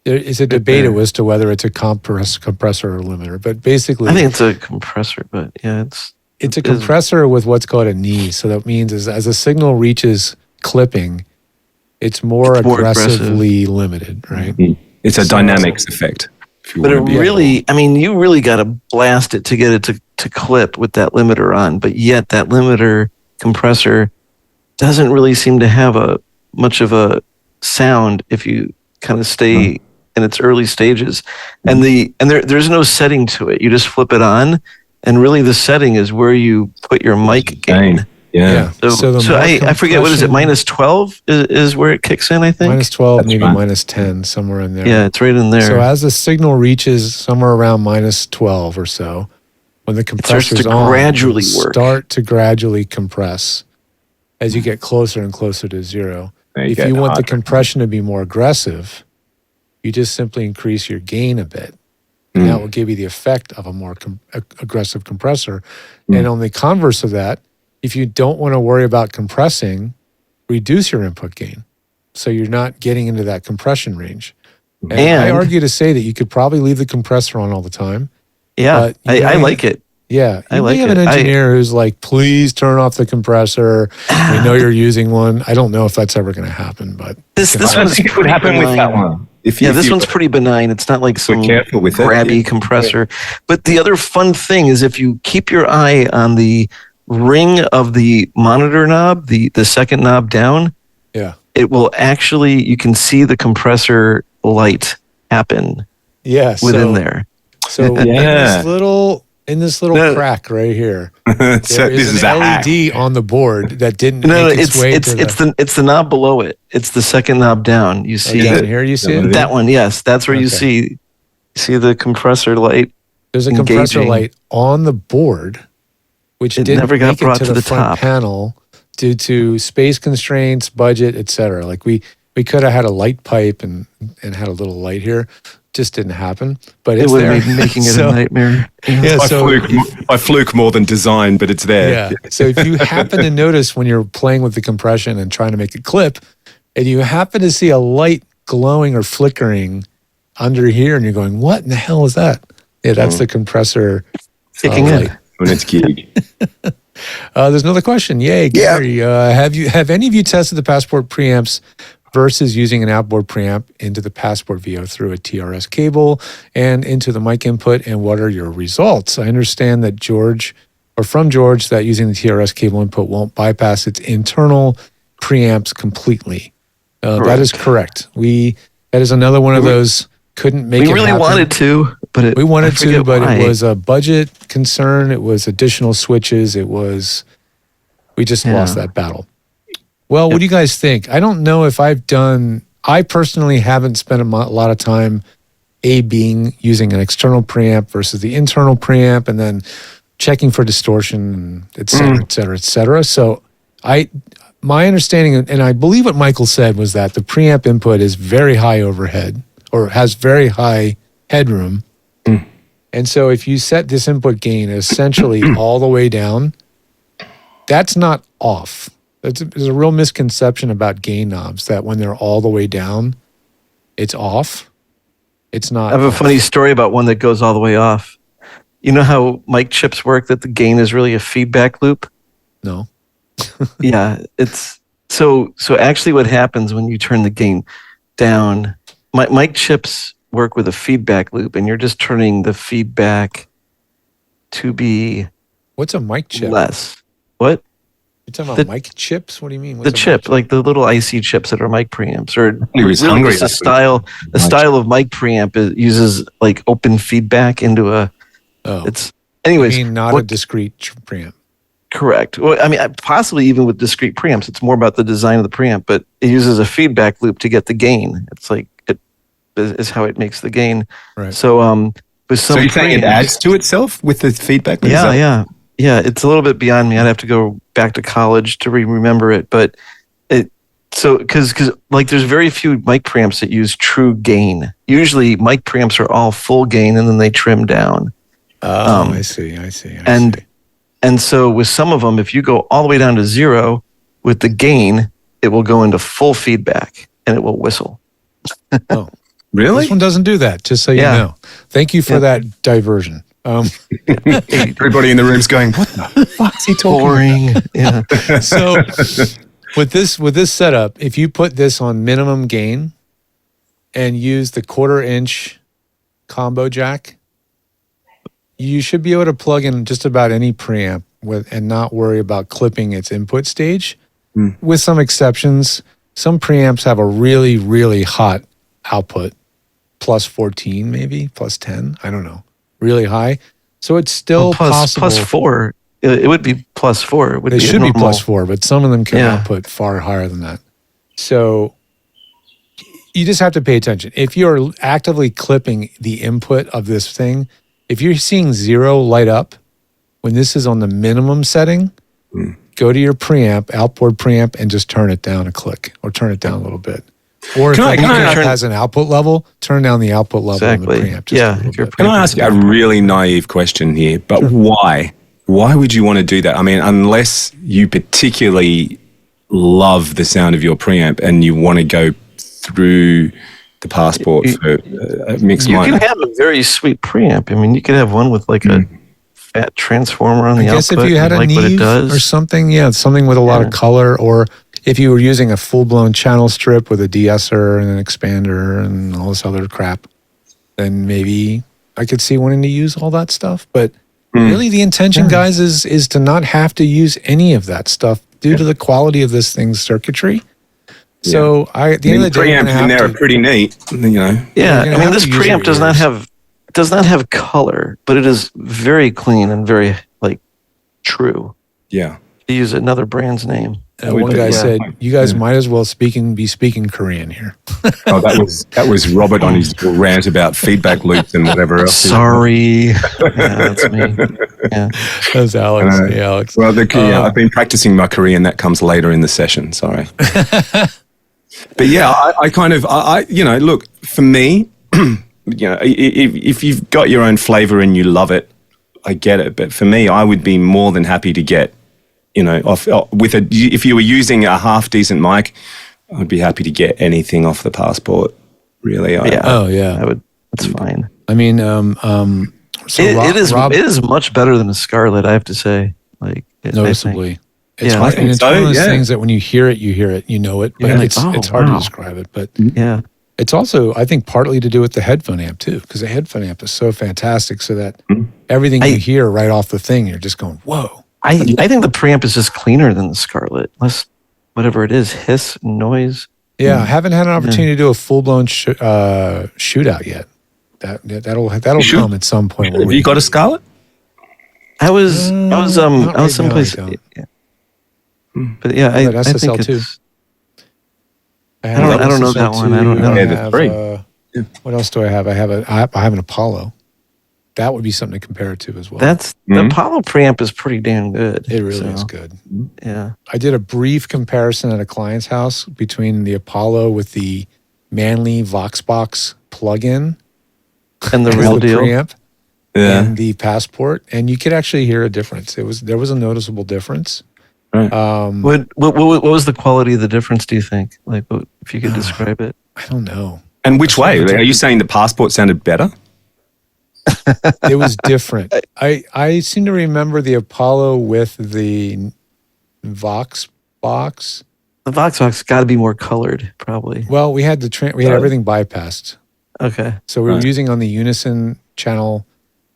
There is a debate as to whether it's a compressor or limiter, but basically, I think it's a compressor, but yeah, it's a it is- compressor with what's called a knee. So that means as a signal reaches clipping, it's more It's more aggressively limited, right? It's a So- dynamics effect. If you But it want to be really, I mean, you really got to blast it to get it to clip with that limiter on. But yet that limiter compressor doesn't really seem to have much of a sound if you kind of stay in its early stages. And there's no setting to it. You just flip it on, and really the setting is where you put your mic gain. Yeah. So, the more I forget, what is it? compression- minus 12 is where it kicks in, I think. minus 12, That's maybe right. minus 10, somewhere in there. Yeah, it's right in there. So as the signal reaches somewhere around minus 12 or so, when the starts compressor's to on, gradually it'll work. start to gradually compress as you get closer and closer to zero. They If get you want the harder. compression to be more aggressive, you just simply increase your gain a bit. And that will give you the effect of a more aggressive compressor. And on the converse of that, if you don't want to worry about compressing, reduce your input gain. So you're not getting into that compression range. And I argue to say that you could probably leave the compressor on all the time. Yeah, I like it. Yeah, I you like may have it. an engineer who's like, please turn off the compressor. We know you're using one. I don't know if that's ever going to happen, but This I one's think it would pretty happen with that benign. one. If This one's pretty benign. It's not like some careful with it. grabby compressor. But the other fun thing is if you keep your eye on the ring of the monitor knob, the second knob down, yeah, it will actually, you can see the compressor light happen within there. So in this little crack right here, So there is an LED on the board that didn't make its way to it's the knob below it. It's the second knob down. You see down here, you see it? that one? Yes, that's where you see the compressor light. There's a compressor light on the board, which It didn't never got make it brought to to the the front top. panel due to space constraints, budget, etc. Like we could have had a light pipe and had a little light here. Just didn't happen, but It it's would there. have made making it So- a nightmare. Yeah, by fluke more than design, but it's there. Yeah. So if you happen to notice when you're playing with the compression and trying to make it clip, and you happen to see a light glowing or flickering under here, and you're going, "What in the hell is that?" Yeah, that's the compressor Kicking in. light. When it's gig. There's another question. Yay, Gary. Have any of you tested the Passport preamps versus using an outboard preamp into the PASportVO through a TRS cable and into the mic input, and what are your results? I understand that from George, that using the TRS cable input won't bypass its internal preamps completely. That is correct. That is another one of those couldn't make it We really happen. wanted to, but We wanted to, but why. it was a budget concern. It was additional switches. We just lost that battle. Well, what do you guys think? I don't know if I personally haven't spent a lot of time A/Bing using an external preamp versus the internal preamp and then checking for distortion, et cetera, et cetera, et cetera. So my understanding, and I believe what Michael said, was that the preamp input is very high overhead or has very high headroom. And so if you set this input gain essentially all the way down, that's not off. There's a real misconception about gain knobs that when they're all the way down, it's off. It's not. I have a funny story about one that goes all the way off. You know how mic chips work, that the gain is really a feedback loop? No. Yeah, it's so actually what happens when you turn the gain down, mic chips work with a feedback loop, and you're just turning the feedback to be What's a mic chip? less. What? You're talking about mic chips? What do you mean? What's The a chip, mic like the little IC chips that are mic preamps, or He was really hungry just a after style of mic preamp uses like open feedback into a. Oh, It's anyways. I mean, not a discrete preamp. Correct. Well, I mean, possibly even with discrete preamps, it's more about the design of the preamp, but it uses a feedback loop to get the gain. It's like it is how it makes the gain. Right. So, with some So you're saying it preamps- adds to itself with the feedback? Is Yeah, that- yeah. It's a little bit beyond me. I'd have to go back to college to remember it, but because like there's very few mic preamps that use true gain. Usually, mic preamps are all full gain and then they trim down. Oh, I see. And so with some of them, if you go all the way down to 0 with the gain, it will go into full feedback and it will whistle. Oh, Really? this one doesn't do that. Just so you Yeah. know. Thank you for that diversion. Everybody in the room's going, what the fuck's he talking Boring. Yeah. So with this setup, if you put this on minimum gain and use the 1/4 inch combo jack, you should be able to plug in just about any preamp and not worry about clipping its input stage. With some exceptions, some preamps have a really, really hot output, plus 14 maybe, plus 10, I don't know, really high. So it's still possible. Plus 4. It would be plus 4. It would They be a should be normal- +4, but some of them can Yeah. output far higher than that. So you just have to pay attention. If you're actively clipping the input of this thing, if you're seeing 0 light up when this is on the minimum setting, go to your preamp, outboard preamp, and just turn it down a click or turn it down a little bit. Or if Can I- the can I- preamp has an output level, turn down the output level Exactly. on the preamp. Just a Yeah. little If your bit. Can I ask you a really naive question here? But Sure. why? Why would you want to do that? I mean, unless you particularly love the sound of your preamp and you want to go through the Passport for a mixed You mic. can have a very sweet preamp. I mean, you could have one with like a fat transformer on the I guess output. if you had and a like what it Neve does. or something, something with a lot of color, or if you were using a full-blown channel strip with a de-esser and an expander and all this other crap, then maybe I could see wanting to use all that stuff. But really the intention, guys, is to not have to use any of that stuff due to the quality of this thing's circuitry. So at the end of the day, you're preamps gonna in there have are pretty neat, you know. Yeah, You're gonna I mean, have this to use preamp your does not have color, but it is very clean and very like true. Yeah. To use another brand's name. And one guy said, "You guys might as well be speaking Korean here." Oh, that was Robert on his little rant about feedback loops and whatever else. Sorry, yeah, that's me. Yeah, That's Alex. Hey, Alex. Well, I've been practicing my Korean. That comes later in the session. Sorry. But yeah, I kind of, look, for me, if you've got your own flavor and you love it, I get it. But for me, I would be more than happy to get, if you were using a half decent mic, I'd be happy to get anything off the Passport. Really. I would. That's fine. I mean, so It Rob, is much better than a Scarlett, I have to say. Like noticeably. It's Yeah, hard, I and it's one of those yeah. things that when you hear it, you know it, but You're like, it's hard to wow. describe it. But yeah. it's also, I think, partly to do with the headphone amp too, because the headphone amp is so fantastic, so that everything you hear right off the thing, you're just going, "Whoa!" I think the preamp is just cleaner than the Scarlett. Less whatever it is, hiss, noise. Yeah, I haven't had an opportunity to do a full blown shootout yet. That'll come at some point. Have you got a Scarlett? I was not someplace. right now, I don't. Yeah. But yeah, I But think SSL too. it's. I don't know that one. I don't know. Yeah, that's great. What else do I have? I have an Apollo. That would be something to compare it to as well. That's the Apollo preamp is pretty damn good. It really is good. Yeah. I did a brief comparison at a client's house between the Apollo with the Manly Voxbox plug-in And the as real the deal. preamp Yeah. and the Passport, and you could actually hear a difference. There was a noticeable difference. Right. What was the quality of the difference? Do you think? Like, if you could describe it? I don't know. And which way? Are you saying the Passport sounded better? It was different. I seem to remember the Apollo with the Voxbox. The Voxbox got to be more colored, probably. Well, we had everything bypassed. Okay. So we were using on the Unison channel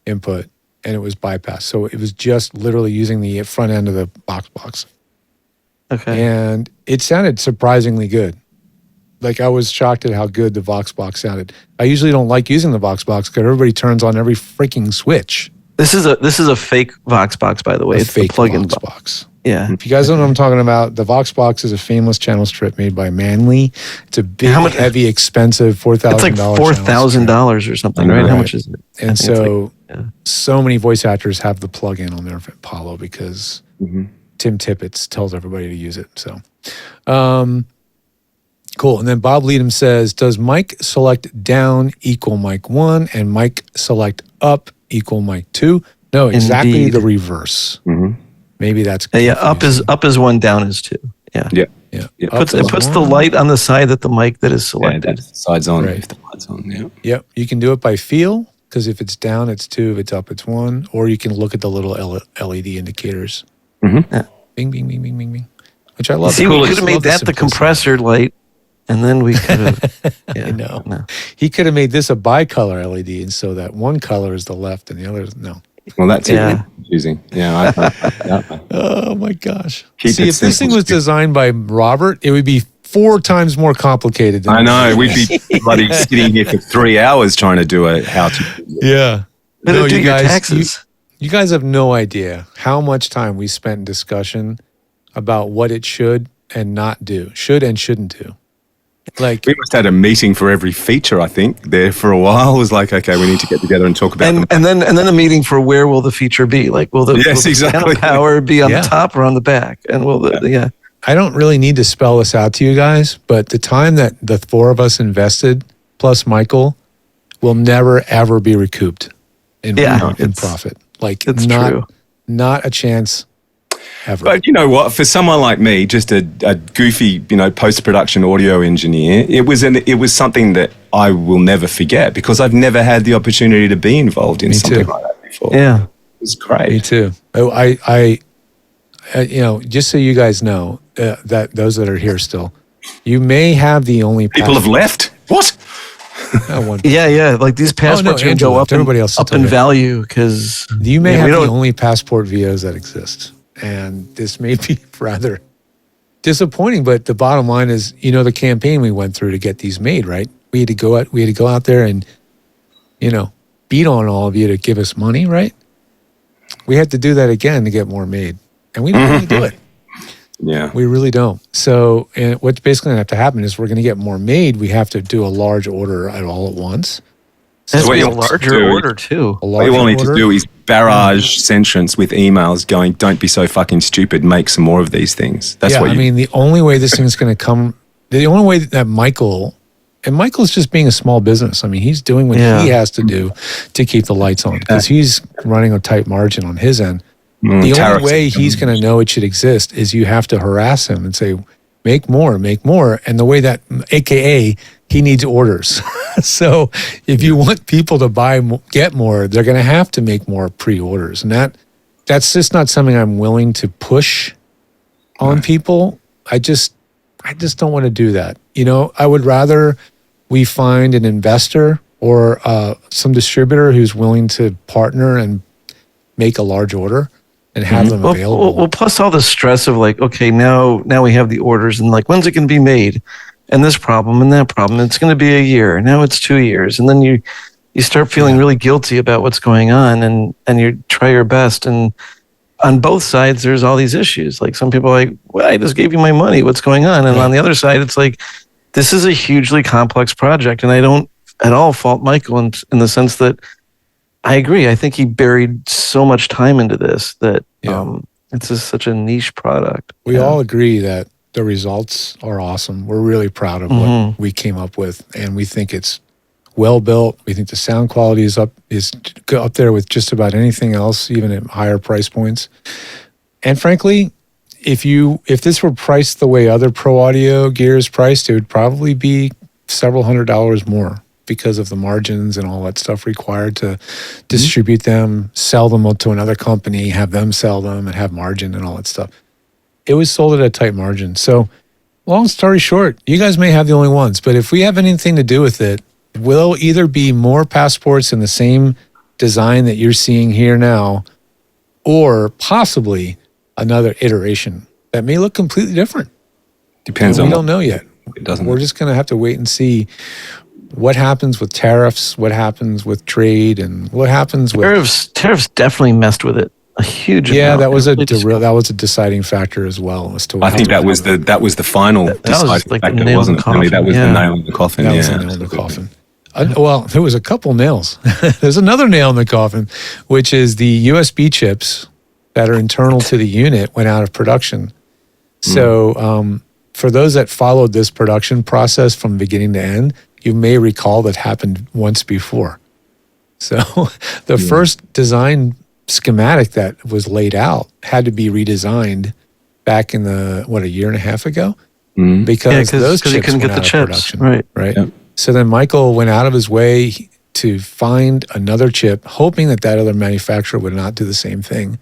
input, and it was bypassed. So it was just literally using the front end of the box. Okay. And it sounded surprisingly good. Like, I was shocked at how good the Voxbox sounded. I usually don't like using the Voxbox because everybody turns on every freaking switch. This is a fake Voxbox, by the way. It's fake the plug-in Voxbox. Yeah. If you guys don't know what I'm talking about, the Voxbox is a famous channel strip made by Manly. It's a big, How much- heavy, expensive $4,000. It's like $4,000 or something, right? How much is it? I And think it's so, like- so many voice actors have the plug-in on their Apollo because Tim Tippett tells everybody to use it. So, cool. And then Bob Leadham says, does mic select down equal mic 1 and mic select up equal mic 2? No, exactly Indeed. the reverse. Maybe that's yeah. Up is 1, down is 2. Yeah. Yeah. yeah. Yeah. Up It is puts the 1. light on the side that the mic that is Yeah, selected. that's sides on. Right. If the light's on, yeah. Yep. You can do it by feel because if it's down, it's 2. If it's up, it's 1. Or you can look at the little LED indicators. Mhm. Bing, bing, bing, bing, bing, bing. Which I love. See, we could have made that the compressor light, and then we could have. Yeah, I know. No. He could have made this a bicolor LED, and so that one color is the left and the other is no. Well, that's Yeah. even confusing. Yeah. Oh my gosh! Keep See, it if this thing simple, was Steve. designed by Robert, it would be 4 times more complicated. Than I know. We'd be bloody sitting here for 3 hours trying to do a how-to. Yeah. Better do you your guys, taxes. You guys have no idea how much time we spent in discussion about what it should and not do, should and shouldn't do. Like, We must have had a meeting for every feature, I think, there for a while. It was like, okay, we need to get together and talk about them. And then a meeting for where will the feature be? Like, will the Yes, will the exactly. piano power be on Yeah. the top or on the back? And will the I don't really need to spell this out to you guys, but the time that the four of us invested, plus Michael, will never ever be recouped in profit. Like it's true. Not a chance ever. But you know what? For someone like me, just a goofy, post-production audio engineer, it was something that I will never forget because I've never had the opportunity to be involved in something like that before. Yeah, it was great. Me too. I just so you guys know that those that are here still, you may have the only People have left. What? yeah. Like these passports can go up, everybody else up in value because you may have the only passport VOs that exist, and this may be rather disappointing. But the bottom line is, the campaign we went through to get these made. Right, we had to go out there and beat on all of you to give us money. Right, we had to do that again to get more made, and we don't really do it. Yeah, we really don't. So, and what's basically going to have to happen is we're going to get more made. We have to do a large order all at once. That's a larger order too. What you want me to do is barrage Sentience with emails going, "Don't be so fucking stupid. Make some more of these things." That's what the only way this thing's going to come, the only way that Michael's just being a small business. I mean, he's doing what he has to do to keep the lights on because he's running a tight margin on his end. The only way he's going to know it should exist is you have to harass him and say, make more. And the way that, AKA, he needs orders. So if you want people to get more, they're going to have to make more pre-orders. And that's just not something I'm willing to push on people. I just don't want to do that. I would rather we find an investor or some distributor who's willing to partner and make a large order and have them available. Well, plus all the stress of like, okay, now we have the orders and like, when's it going to be made? And this problem and that problem. It's going to be a year. Now it's 2 years. And then you start feeling really guilty about what's going on and you try your best. And on both sides, there's all these issues. Like some people are like, well, I just gave you my money. What's going on? And on the other side, it's like, this is a hugely complex project. And I don't at all fault Michael in the sense that I agree. I think he buried so much time into this that it's just such a niche product. We all agree that the results are awesome. We're really proud of what we came up with, and we think it's well built. We think the sound quality is up there with just about anything else, even at higher price points. And frankly, if this were priced the way other pro audio gear is priced, it would probably be several $100s more, because of the margins and all that stuff required to distribute them, sell them to another company, have them sell them and have margin and all that stuff. It was sold at a tight margin. So long story short, you guys may have the only ones, but if we have anything to do with it, we'll either be more passports in the same design that you're seeing here now, or possibly another iteration that may look completely different. Depends on. We on don't know yet. It doesn't. We're just going to have to wait and see what happens with tariffs, what happens with trade, and what happens with tariffs definitely messed with it a huge amount. Yeah, that was a deciding factor as well as to. I think that was the final deciding like factor, the wasn't it? I mean, that was the nail in the coffin. That was the nail in the coffin. Well, there was a couple nails. There's another nail in the coffin, which is the USB chips that are internal to the unit went out of production. So for those that followed this production process from beginning to end, you may recall that happened once before. So the first design schematic that was laid out had to be redesigned back in a year and a half ago, because those chips you couldn't get the chips. Right. Yep. So then Michael went out of his way to find another chip, hoping that other manufacturer would not do the same thing,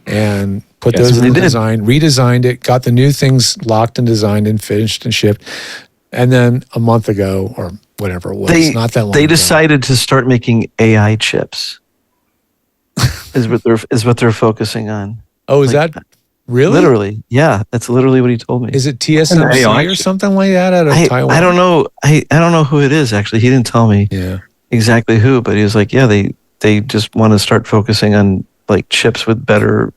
and put those in the design, redesigned it, got the new things locked and designed and finished and shipped. And then a month ago, or whatever it was, not that long ago, they decided to start making AI chips. is what they're focusing on. Oh, is that really? Literally, yeah. That's literally what he told me. Is it TSMC or something like that out of Taiwan? I don't know. I don't know who it is, actually. He didn't tell me exactly who, but he was like, they just want to start focusing on like chips with better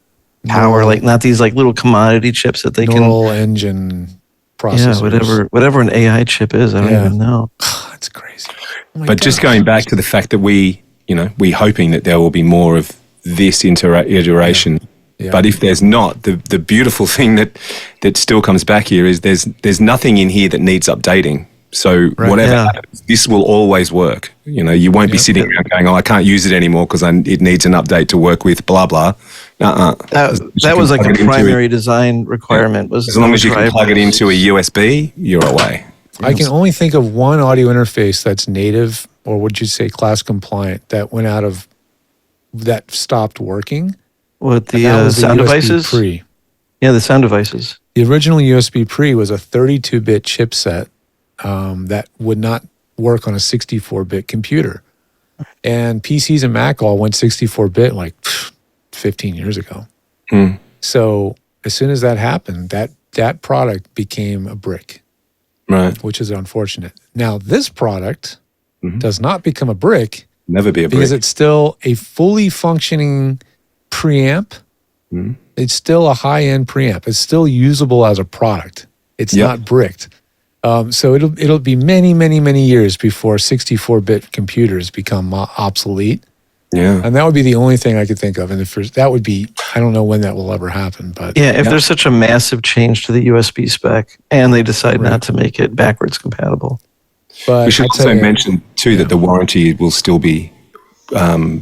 power, like not these like little commodity chips that they neural engine processors. Yeah, whatever an AI chip is, I don't even know. That's crazy. But just going back to the fact that we hoping that there will be more of this iteration Yeah. But if there's not, the beautiful thing that still comes back here is there's nothing in here that needs updating. So whatever happens, this will always work. You know, you won't be sitting around going, "Oh, I can't use it anymore because it needs an update to work with." Blah blah. That was like a primary design requirement. Was as long as you can plug it into a USB, you're away. I can only think of one audio interface that's native, or would you say class compliant, that stopped working. With the sound devices? Pre. Yeah, the sound devices. The original USB Pre was a 32-bit chipset that would not work on a 64-bit computer. And PCs and Mac all went 64-bit like 15 years ago. So as soon as that happened, that product became a brick, right? Which is unfortunate. Now, this product does not become a brick. Never be a brick. Because it's still a fully functioning preamp. It's still a high-end preamp. It's still usable as a product. It's not bricked. So it'll be many, many, many years before 64-bit computers become obsolete. Yeah. And that would be the only thing I could think of. And that would be, I don't know when that will ever happen. But if there's such a massive change to the USB spec and they decide not to make it backwards compatible. But we should also mention too that the warranty will still be the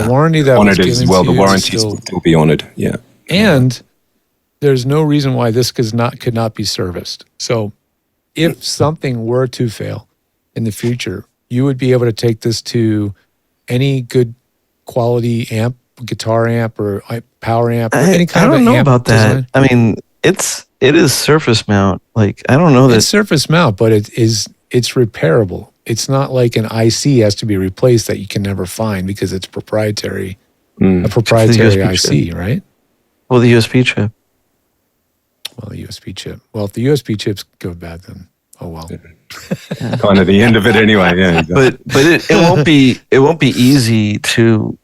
warranty that honored was as given well. to The you warranties will still be honored. Yeah. And there's no reason why this could not be serviced. So if something were to fail in the future, you would be able to take this to any good quality amp, guitar amp or power amp or any kind of amp. I don't know about that. Design. I mean, it is surface mount. Like, I don't know that it's surface mount, but it's repairable. It's not like an IC has to be replaced that you can never find because it's proprietary. A proprietary IC, chip. Right? Well, the USB chip. Well, the USB chip. Well, if the USB chips go bad, then oh well. Kind of the end of it anyway. Yeah. Exactly. But it won't be easy to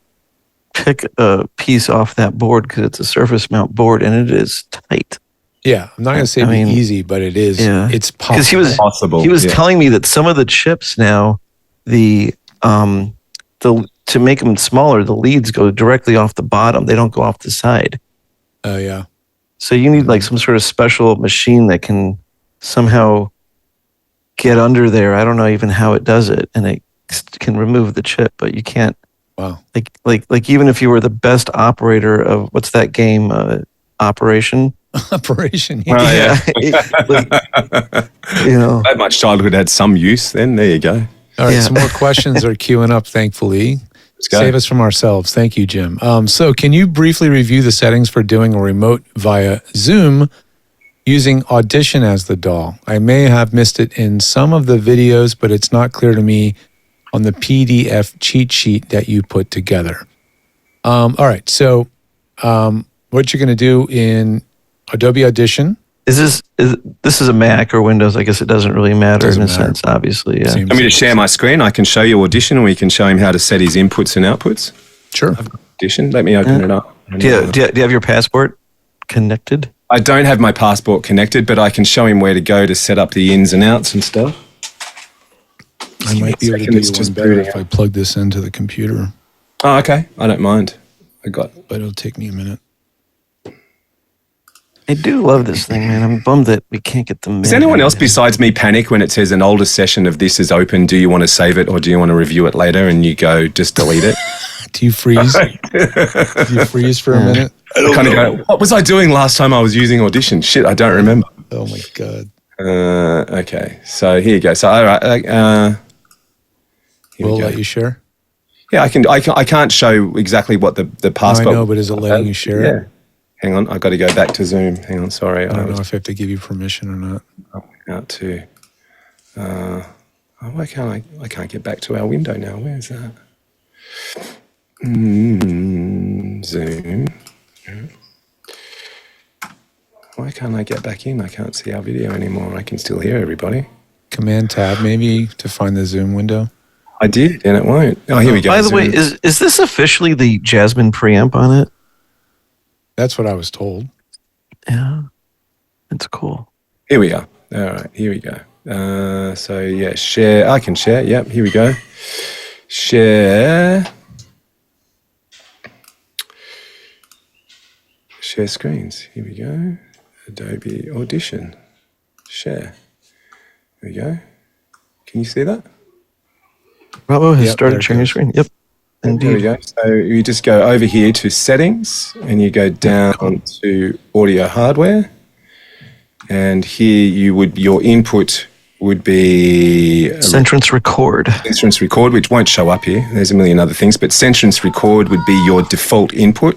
pick a piece off that board because it's a surface mount board and it is tight. Yeah, I'm not going to say it'd be easy, but it is. Yeah. It's possible. Possible. He was telling me that some of the chips now, to make them smaller, the leads go directly off the bottom. They don't go off the side. Oh yeah. So you need like some sort of special machine that can somehow get under there. I don't know even how it does it, and it can remove the chip, but you can't. Wow. Like even if you were the best operator of what's that game, Operation. Operation. Yeah. Yeah. My childhood had some use. Then there you go. All right, some more questions are queuing up. Thankfully, save us from ourselves. Thank you, Jim. So, can you briefly review the settings for doing a remote via Zoom using Audition as the DAW? I may have missed it in some of the videos, but it's not clear to me on the PDF cheat sheet that you put together. All right, so what you're going to do in Adobe Audition. This is a Mac or Windows? I guess it doesn't really matter in a sense, obviously. Yeah. Want me to share my screen? I can show you Audition, and we can show him how to set his inputs and outputs. Sure. Audition. Let me open it up. Do you have your Passport connected? I don't have my Passport connected, but I can show him where to go to set up the ins and outs and stuff. I might be able to do one better if I plug this into the computer. Oh, okay. I don't mind. But it'll take me a minute. I do love this thing, man. I'm bummed that we can't get the. Does anyone else besides me panic when it says an older session of this is open? Do you want to save it or do you want to review it later? And you go, just delete it. Do you freeze? Do you freeze for a minute? I kind of go, what was I doing last time I was using Audition? Shit, I don't remember. Oh my God. Okay, so here you go. So all right, we'll let you share. Yeah, I can't show exactly what the Passport. I know, but is it letting you share it? Hang on, I've got to go back to Zoom. Hang on, sorry. I don't know if I have to give you permission or not. Out to. Why can't I can't get back to our window now. Where's that? Zoom. Why can't I get back in? I can't see our video anymore. I can still hear everybody. Command tab maybe to find the Zoom window. I did, and it won't. Oh, here we go. By the way, is this officially the Jasmine preamp on it? That's what I was told. Yeah, it's cool. Here we are. All right, here we go. So yeah, share. I can share. Yep, here we go. Share screens. Here we go. Adobe Audition. Share. There we go. Can you see that? Bravo has Yep, started there it sharing your goes. screen. Yep. There we Indeed. go. So you just go over here to settings and you go down to audio hardware. And here your input would be Centrance record. Centrance record, which won't show up here. There's a million other things, but Centrance record would be your default input,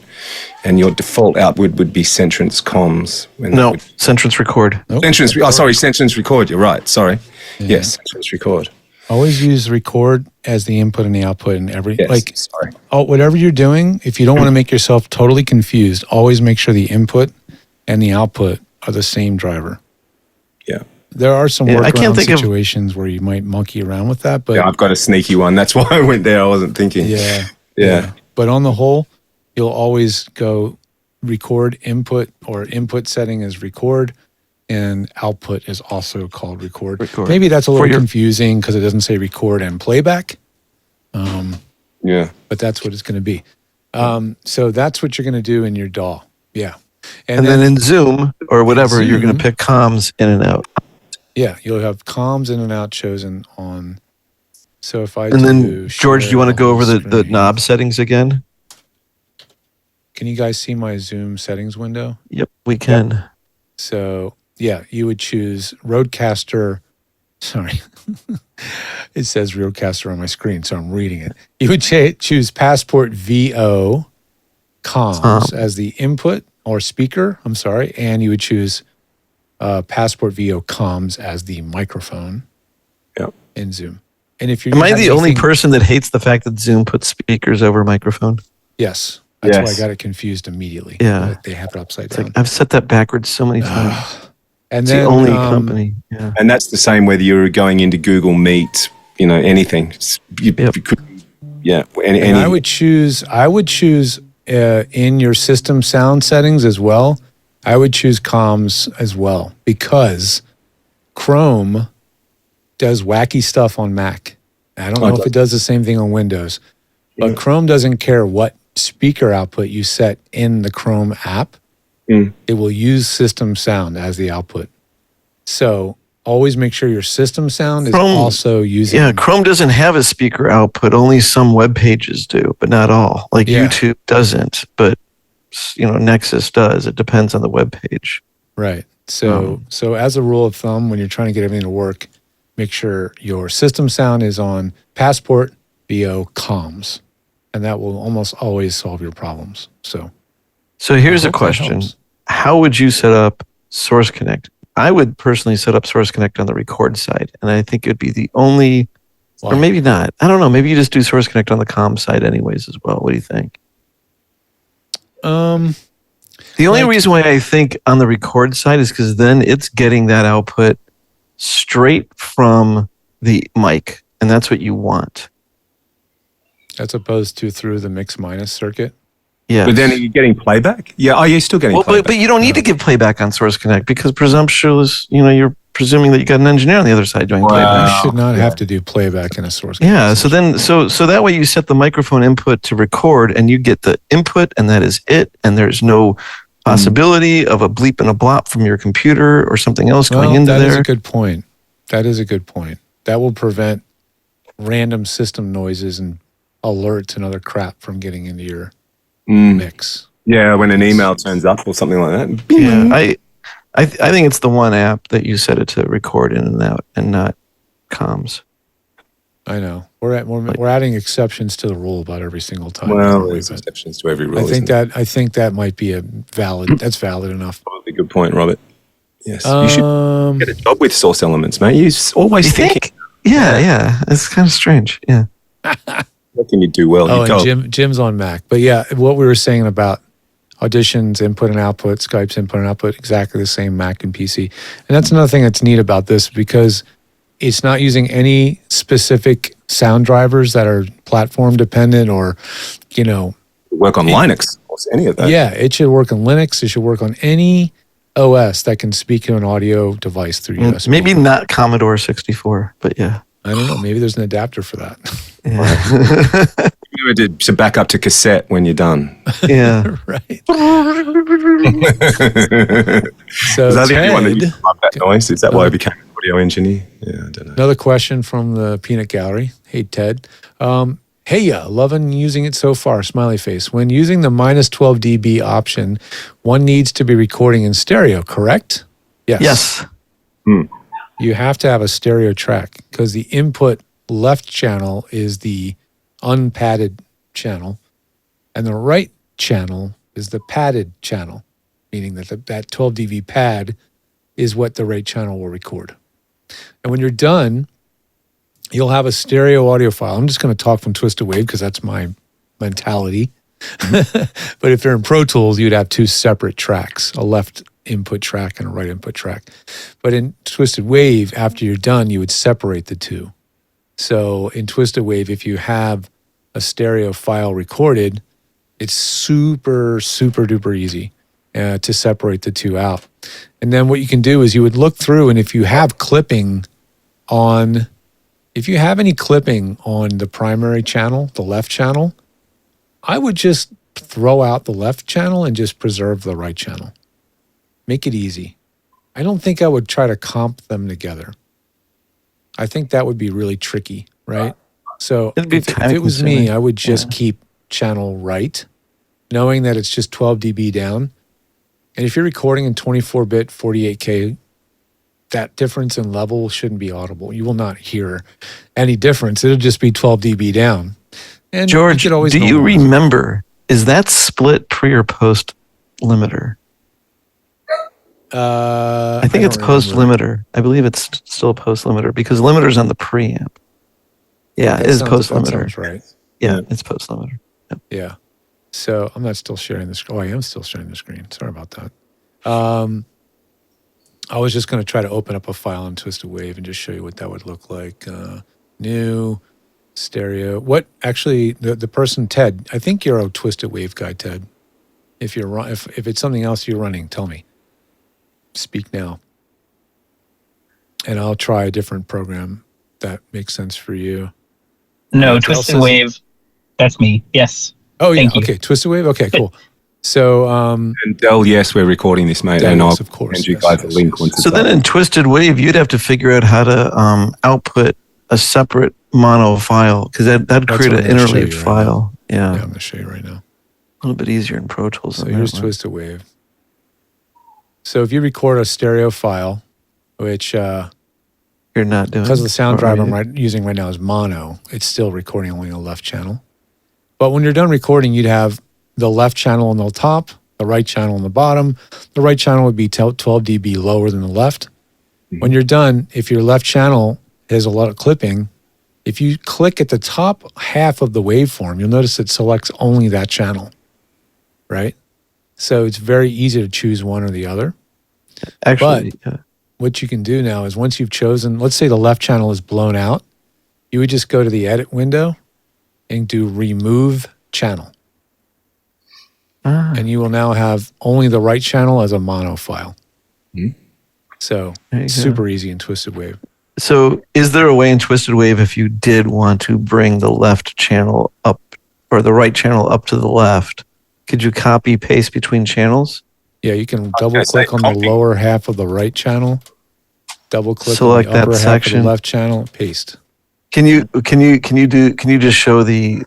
and your default output would be Centrance comms. No, Centrance record. Nope. Centrance record. You're right. Sorry. Yes, Centrance record. Always use record as the input and the output in every Yes, sorry. whatever you're doing. If you don't want to make yourself totally confused, always make sure the input and the output are the same driver. Yeah. There are some I can't workaround think of- situations where you might monkey around with that, but Yeah, I've got a sneaky one. That's why I went there. I wasn't thinking. yeah. But on the whole, you'll always go record input, or input setting is record, and output is also called record. Maybe that's a little confusing because it doesn't say record and playback. Yeah. But that's what it's going to be. So that's what you're going to do in your DAW. Yeah. And then in Zoom or whatever, you're going to pick comms in and out. Yeah, you'll have comms in and out chosen on. So if I And then, George, do you want to go over the knob settings again? Can you guys see my Zoom settings window? Yep, we can. Yep. So yeah, you would choose Rodecaster. Sorry, it says Rodecaster on my screen, so I'm reading it. You would choose PASportVO comms as the input or speaker. I'm sorry, and you would choose PASportVO comms as the microphone. Yep. In Zoom. And if you're Am I the only person that hates the fact that Zoom puts speakers over microphone? Yes. That's why I got it confused immediately. Yeah. They have it upside It's down. like, I've set that backwards so many times. And it's then, the only company. Yeah. And that's the same whether you're going into Google Meet, anything. You could, and I would choose in your system sound settings as well. I would choose comms as well, because Chrome does wacky stuff on Mac. I don't know if it does the same thing on Windows, but Chrome doesn't care what speaker output you set in the Chrome app. It will use system sound as the output. So always make sure your system sound is also using. Yeah, Chrome doesn't have a speaker output. Only some web pages do, but not all. Like YouTube doesn't, but Nexus does. It depends on the web page. Right. So as a rule of thumb, when you're trying to get everything to work, make sure your system sound is on PASportVO comms, and that will almost always solve your problems. So here's a question. How would you set up Source Connect? I would personally set up Source Connect on the record side, and I think it'd be the only, or maybe not. I don't know. Maybe you just do Source Connect on the comm side anyways as well. What do you think? The only reason why I think on the record side is because then it's getting that output straight from the mic, and that's what you want. As opposed to through the mix minus circuit. Yeah. But then are you getting playback? Yeah. Are you still getting playback? But you don't need to give playback on Source Connect because presumptuous, you're presuming that you got an engineer on the other side doing playback. You should not have to do playback in a Source Connect. Yeah. So then, so that way you set the microphone input to record, and you get the input, and that is it. And there's no possibility of a bleep and a blop from your computer or something else going into there. That is a good point. That will prevent random system noises and alerts and other crap from getting into your mix. Yeah, when an email turns up or something like that. Yeah, I think it's the one app that you set it to record in and out, and not comms. I know we're adding exceptions to the rule about every single time. Well, there's exceptions to every rule. I think that might be that's valid enough. Probably a good point, Robert. Yes, you should get a job with Source Elements, mate. You're always thinking. Yeah, it's kind of strange. Yeah. What can you do well? And Jim's on Mac. But yeah, what we were saying about Audition's input and output, Skype's input and output, exactly the same Mac and PC. And that's another thing that's neat about this, because it's not using any specific sound drivers that are platform dependent or, work on Linux or any of that. Yeah, it should work on Linux. It should work on any OS that can speak to an audio device through USB. Maybe not Commodore 64, but yeah. I don't know. Maybe there's an adapter for that. Yeah. do it to back up to cassette when you're done. Yeah. Right. So was that the only one that you love that noise? Is that why I became an audio engineer? Yeah, I don't know. Another question from the Peanut Gallery. Hey, Ted. Hey, yeah, loving using it so far, smiley face. When using the minus 12 dB option, one needs to be recording in stereo, correct? Yes. You have to have a stereo track because the input left channel is the unpadded channel and the right channel is the padded channel, meaning that that 12 dB pad is what the right channel will record. And when you're done, you'll have a stereo audio file. I'm just going to talk from Twisted Wave because that's my mentality. But if you're in Pro Tools, you'd have two separate tracks, a left input track and a right input track. But in Twisted Wave, after you're done, you would separate the two. So in Twisted Wave, if you have a stereo file recorded, it's super, super duper easy to separate the two out. And then what you can do is you would look through, and if you have clipping on, if you have any clipping on the primary channel, the left channel, I would just throw out the left channel and just preserve the right channel. Make it easy. I don't think I would try to comp them together. I think that would be really tricky, right? So if it was me, I would just keep channel right, knowing that it's just 12 dB down. And if you're recording in 24-bit 48K, that difference in level shouldn't be audible. You will not hear any difference. It'll just be 12 dB down. And George, do you remember, is that split pre or post limiter? I think it's post limiter. I believe it's still post limiter because limiter's on the preamp. Yeah, it is post limiter. That's right. Yeah, it's post limiter. Yep. Yeah. So I'm not still sharing the screen. Oh, I am still sharing the screen. Sorry about that. I was just going to try to open up a file in Twisted Wave and just show you what that would look like. New stereo. What actually the person Ted? I think you're a Twisted Wave guy, Ted. If it's something else you're running, tell me. Speak now, and I'll try a different program that makes sense for you. No, Twisted Wave. That's me. Yes. Oh yeah. Okay, Twisted Wave. Okay, cool. So and Dell, yes, we're recording this, mate, Dell, and I'll yes, of course, send you guys a link once it's So then in Twisted Wave, you'd have to figure out how to output a separate mono file because that'd create an interleaved file. Yeah, I'm going to show you right now. A little bit easier in Pro Tools. So here's Twisted Wave. So if you record a stereo file, which you're not doing because of the sound driver I'm using right now is mono, it's still recording only a left channel. But when you're done recording, you'd have the left channel on the top, the right channel on the bottom. The right channel would be 12 dB lower than the left. When you're done, if your left channel has a lot of clipping, if you click at the top half of the waveform, you'll notice it selects only that channel, right? So it's very easy to choose one or the other. Actually, what you can do now is once you've chosen, let's say the left channel is blown out, you would just go to the edit window and do remove channel. And you will now have only the right channel as a mono file. So super easy in Twisted Wave. So is there a way in Twisted Wave if you did want to bring the left channel up or the right channel up to the left, could you copy paste between channels? Yeah, you can double click on the lower half of the right channel, double click select on the upper that half section. of the left channel, paste. Can you just show the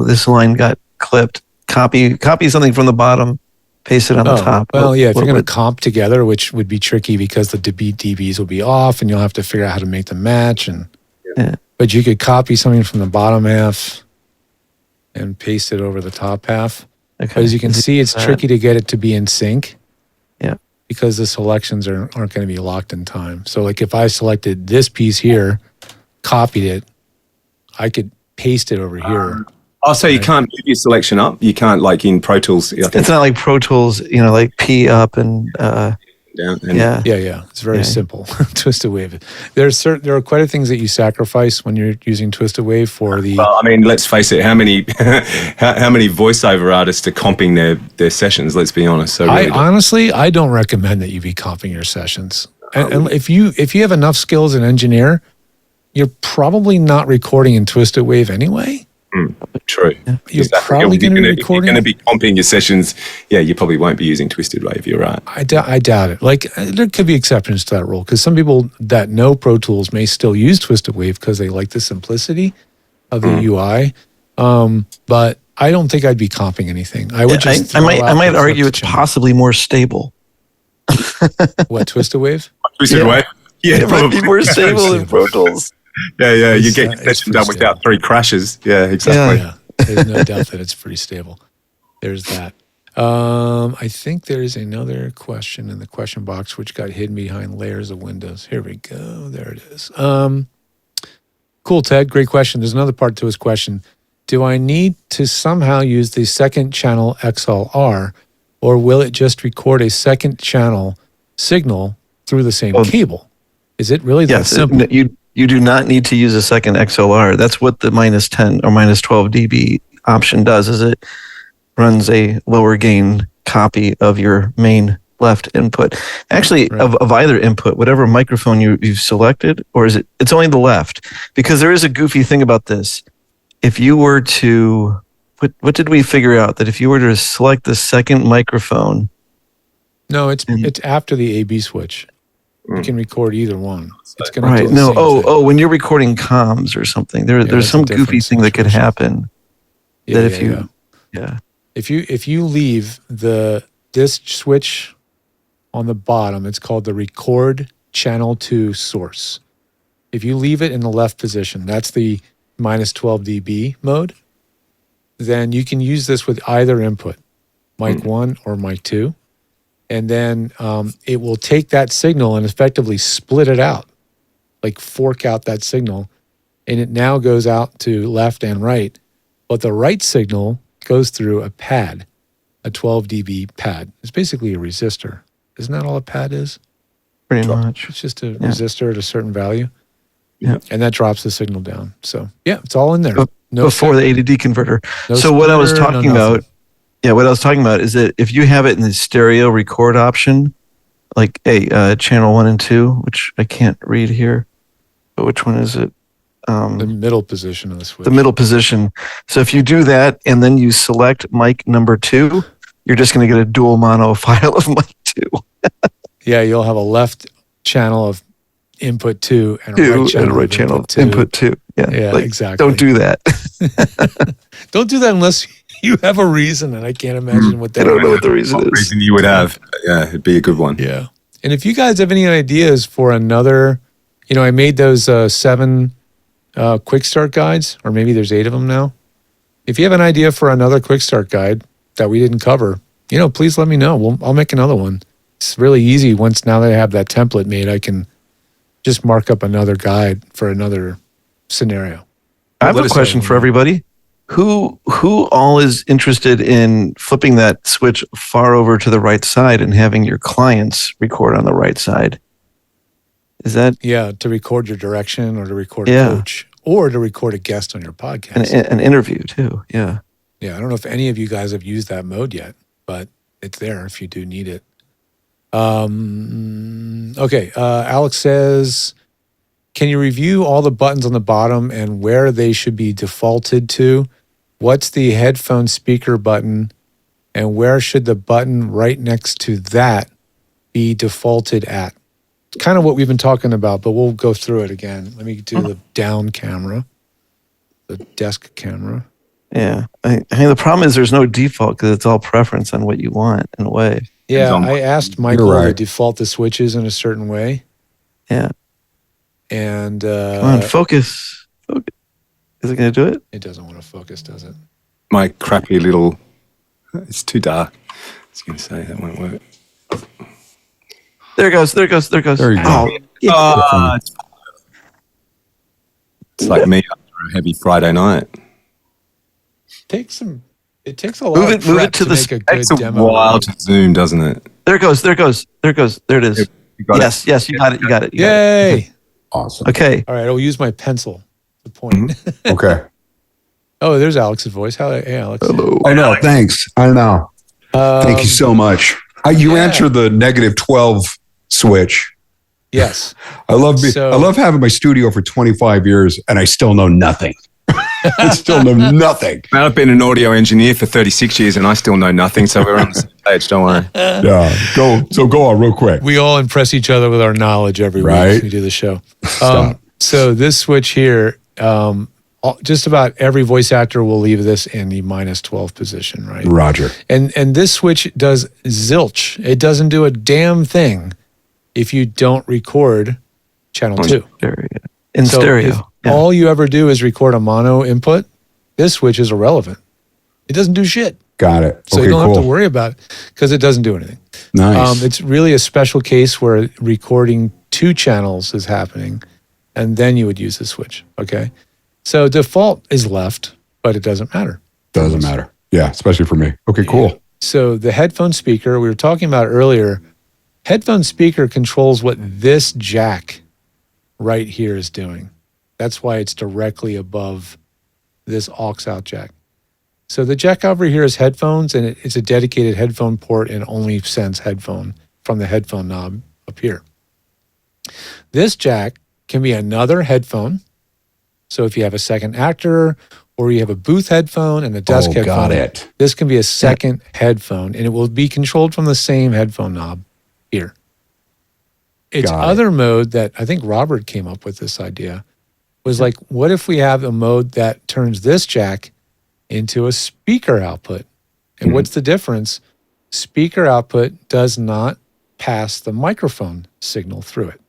this line got clipped? Copy something from the bottom, paste it on the top. Well, yeah, if you're going to comp together, which would be tricky because the dBs will be off and you'll have to figure out how to make them match. But you could copy something from the bottom half and paste it over the top half. Okay. But as you can see, it's tricky to get it to be in sync. Yeah. Because the selections aren't going to be locked in time. So like if I selected this piece here, copied it, I could paste it over here. So you can't move your selection up? You can't, like in Pro Tools? It's not like Pro Tools, like P up and... down. Yeah. It's very simple. Twisted Wave. There are quite a things that you sacrifice when you're using Twisted Wave for the... Well, I mean, let's face it. How many voiceover artists are comping their sessions? Let's be honest. So really honestly, I don't recommend that you be comping your sessions. And if you have enough skills as an engineer, you're probably not recording in Twisted Wave anyway. True. You're probably going to be recording. If you're going to be comping your sessions, you probably won't be using Twisted Wave. You're right. I doubt it. Like, there could be exceptions to that rule because some people that know Pro Tools may still use Twisted Wave because they like the simplicity of the UI. But I don't think I'd be comping anything. I would just. I might argue it's possibly more stable. What, Twisted Wave? Twisted Wave? Yeah, it might be more stable than Pro Tools. Yeah. You get your session done without 3 crashes. Yeah, exactly. Yeah. There's no doubt that it's pretty stable. There's that. I think there's another question in the question box which got hidden behind layers of windows. Here we go. There it is. Cool, Ted. Great question. There's another part to his question. Do I need to somehow use the second channel XLR, or will it just record a second channel signal through the same cable? Is it really that simple? You do not need to use a second XLR. That's what the -10 or -12 dB option does, is it runs a lower gain copy of your main left input. Actually, Right. of either input, whatever microphone you've selected, or is it's only the left? Because there is a goofy thing about this. If you were to, what did we figure out? That if you were to select the second microphone. No, it's after the AB switch. You can record either one. It's going to Right. do the No. same thing. When you're recording comms or something, there's that's some a different goofy thing that could situation. happen. Yeah, That if yeah. If you leave this switch on the bottom, it's called the record channel to source. If you leave it in the left position, that's the -12 dB mode, then you can use this with either input, mic 1 or mic 2. And then it will take that signal and effectively split it out, like fork out that signal. And it now goes out to left and right. But the right signal goes through a pad, a 12 dB pad. It's basically a resistor. Isn't that all a pad is? Pretty much. It's just a resistor at a certain value. Yeah. And that drops the signal down. So, yeah, it's all in there. Before the A to D converter. No So what I was splitter, no talking about, nothing. what I was talking about is that if you have it in the stereo record option, like channel 1 and 2, which I can't read here, but which one is it? The middle position of the switch. The middle position. So if you do that and then you select mic number 2, you're just going to get a dual mono file of mic 2. Yeah, you'll have a left channel of input 2 and a right channel, of input 2. Yeah, exactly. Don't do that. Don't do that unless you have a reason, and I can't imagine what that I don't know what the reason is. Reason you would have. Yeah, it'd be a good one. Yeah. And if you guys have any ideas for another, I made those 7 quick start guides, or maybe there's 8 of them now. If you have an idea for another quick start guide that we didn't cover, please let me know. I'll make another one. It's really easy. Now that I have that template made, I can just mark up another guide for another scenario. I have a question for everybody. Who all is interested in flipping that switch far over to the right side and having your clients record on the right side? Is that to record your direction, or to record a coach, or to record a guest on your podcast? an interview too? Yeah. Yeah, I don't know if any of you guys have used that mode yet, but it's there if you do need it. Okay, Alex says, can you review all the buttons on the bottom and where they should be defaulted to? What's the headphone speaker button, and where should the button right next to that be defaulted at? Kind of what we've been talking about, but we'll go through it again. Let me do the down camera, the desk camera. Yeah. I mean, the problem is there's no default because it's all preference on what you want in a way. Yeah, I asked Michael to default the switches in a certain way. Yeah. And come on, focus. Is it going to do it? It doesn't want to focus, does it? My crappy little, it's too dark. I was going to say that won't work. There it goes. There you go. Oh, it's like me after a heavy Friday night. It takes a lot of prep to make a good It's a demo. while to zoom, doesn't it? There it goes. There it is. Yes, you got it. Yay! Awesome. Okay. All right, I'll use my pencil to point. Okay. Oh, there's Alex's voice. Hey, Alex. Hello. Oh, no, thanks. I don't know. Thank you so much. You answered the -12 switch. Yes. I love having my studio for 25 years and I still know nothing. I still know nothing. Man, I've been an audio engineer for 36 years and I still know nothing, so we're on the same page, don't worry. Yeah, go on real quick. We all impress each other with our knowledge every week we do the show. So this switch here, just about every voice actor will leave this in the -12 position, right? Roger. And this switch does zilch. It doesn't do a damn thing if you don't record channel 2. In stereo. If all you ever do is record a mono input, this switch is irrelevant. It doesn't do shit. Got it. So you don't have to worry about it because it doesn't do anything. Nice. It's really a special case where recording 2 channels is happening, and then you would use the switch, okay? So default is left, but it doesn't matter. Doesn't matter. Yeah, especially for me. Okay, cool. Yeah. So the headphone speaker, we were talking about earlier, headphone speaker controls what this jack right here is doing. That's why it's directly above this aux out jack. So the jack over here is headphones, and it's a dedicated headphone port and only sends headphone from the headphone knob up here. This jack can be another headphone. So if you have a second actor or you have a booth headphone and a desk headphone, got it. this can be a second headphone, and it will be controlled from the same headphone knob here. Its other mode that I think Robert came up with this idea was like, what if we have a mode that turns this jack into a speaker output? And what's the difference? Speaker output does not pass the microphone signal through it.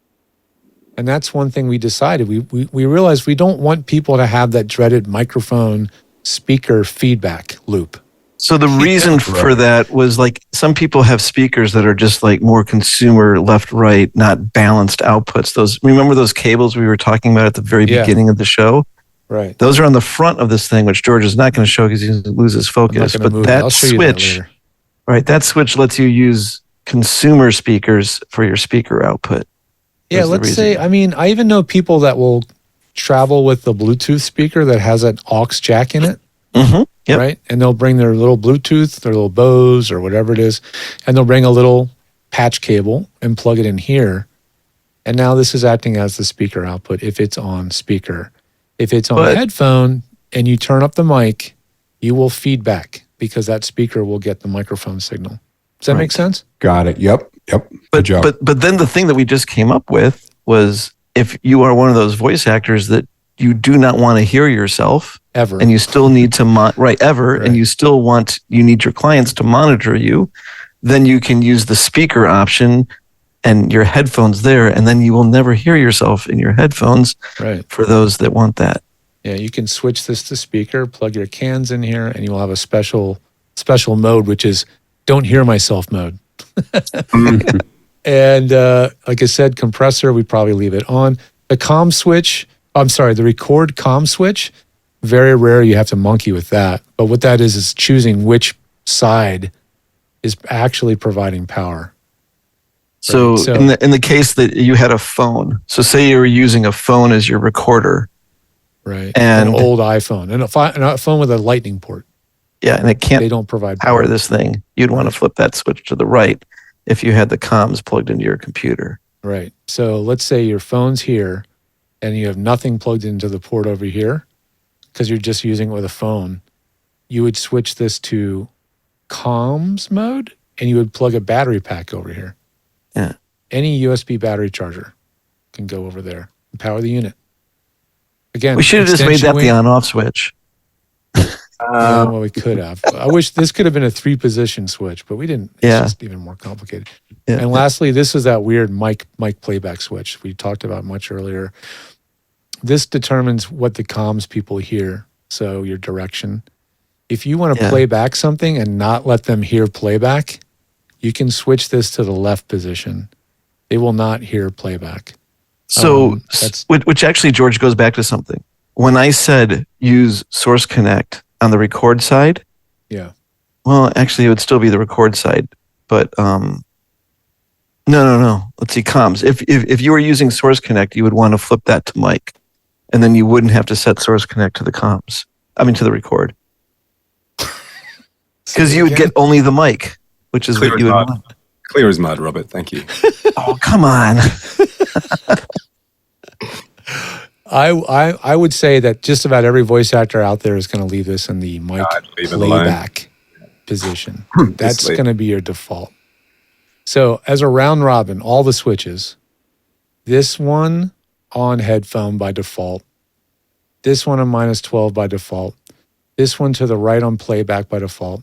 And that's one thing we decided. We realized we don't want people to have that dreaded microphone speaker feedback loop. So the reason for that was like some people have speakers that are just like more consumer left, right, not balanced outputs. Remember those cables we were talking about at the very beginning of the show? Right. Those are on the front of this thing, which George is not going to show because he's going to lose his focus. But that switch, right? That switch lets you use consumer speakers for your speaker output. Yeah, let's say, I mean, I even know people that will travel with the Bluetooth speaker that has an aux jack in it. Mm-hmm. Yep. Right? And they'll bring their little Bluetooth, their little Bose or whatever it is, and they'll bring a little patch cable and plug it in here. And now this is acting as the speaker output if it's on speaker. If it's on headphone and you turn up the mic, you will feedback because that speaker will get the microphone signal. Does that make sense? Got it. Yep. But then the thing that we just came up with was if you are one of those voice actors that you do not want to hear yourself ever, and you still need to and you need your clients to monitor you, then you can use the speaker option and your headphones there, and then you will never hear yourself in your headphones. Right. For those that want that. Yeah, you can switch this to speaker, plug your cans in here, and you will have a special mode, which is don't hear myself mode. And like I said, compressor, we probably leave it on. The the record comm switch, very rare you have to monkey with that. But what that is choosing which side is actually providing power. So in the case that you had a phone, so say you were using a phone as your recorder. Right. And an old iPhone and a phone with a lightning port. Yeah, and they don't provide power this thing. You'd want to flip that switch to the right if you had the comms plugged into your computer. Right. So let's say your phone's here and you have nothing plugged into the port over here because you're just using it with a phone. You would switch this to comms mode and you would plug a battery pack over here. Yeah. Any USB battery charger can go over there and power the unit. Again, we should have just made that the on-off switch. Yeah, well, we could have. I wish this could have been a 3-position switch, but we didn't. It's just even more complicated. Yeah. And lastly, this is that weird mic playback switch we talked about much earlier. This determines what the comms people hear, so your direction. If you want to play back something and not let them hear playback, you can switch this to the left position. They will not hear playback. So, which actually, George, goes back to something. When I said use Source Connect on the record side, well, actually, it would still be the record side, but no. Let's see, comms. If you were using Source Connect, you would want to flip that to mic, and then you wouldn't have to set Source Connect to the comms. I mean, to the record, because you would get only the mic, which is what you would want. Clear as mud, Robert. Thank you. Oh, come on. I would say that just about every voice actor out there is going to leave this in the mic leave it alone. playback position. Just That's leave. going to be your default. So as a round robin, all the switches, this one on headphone by default, this one on -12 by default, this one to the right on playback by default,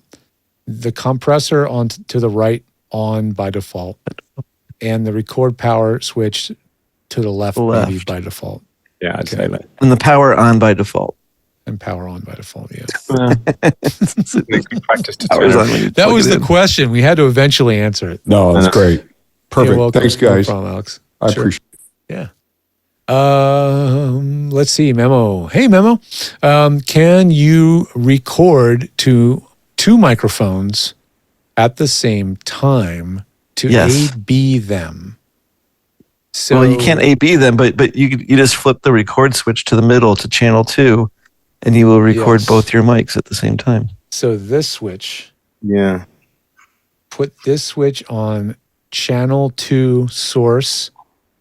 the compressor on to the right on by default, and the record power switch to the left. Maybe by default. Yeah, I'd say that. And the power on by default. And power on by default, yeah. Practice to Power's turn. on when you That plug was it the in. question. We had to eventually answer it. No, that's great. You're Perfect. welcome. Thanks, guys. No problem, Alex. I Sure. appreciate it. Yeah. Let's see, Memo. Hey, Memo. Can you record to two microphones at the same time to Yes. A/B them? So, Well, you can't A/B them, but you just flip the record switch to the middle to channel 2, and you will record Yes. both your mics at the same time. So this switch, Yeah. put this switch on channel 2 source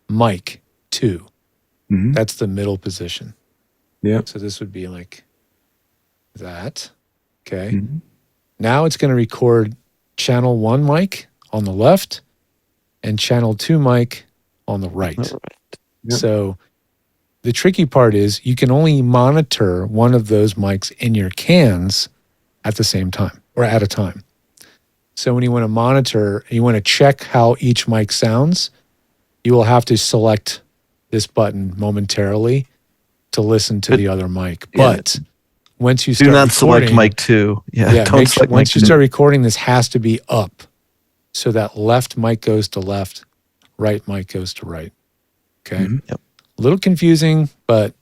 mic 2. Mhm. That's the middle position. Yeah. So this would be like that. Okay. Mhm. Now it's going to record channel 1 mic on the left and channel 2 mic on the right. Yep. So the tricky part is you can only monitor one of those mics in your cans at the same time or at a time. So when you want to monitor, you want to check how each mic sounds, you will have to select this button momentarily to listen to the other mic. Yeah. But once you Do start not select recording- mic 2. Yeah, yeah, don't make sure, select once mic you 2. start recording, this has to be up. So that left mic goes to left, right mic goes to right. Okay. Mhm. Yep. A little confusing, but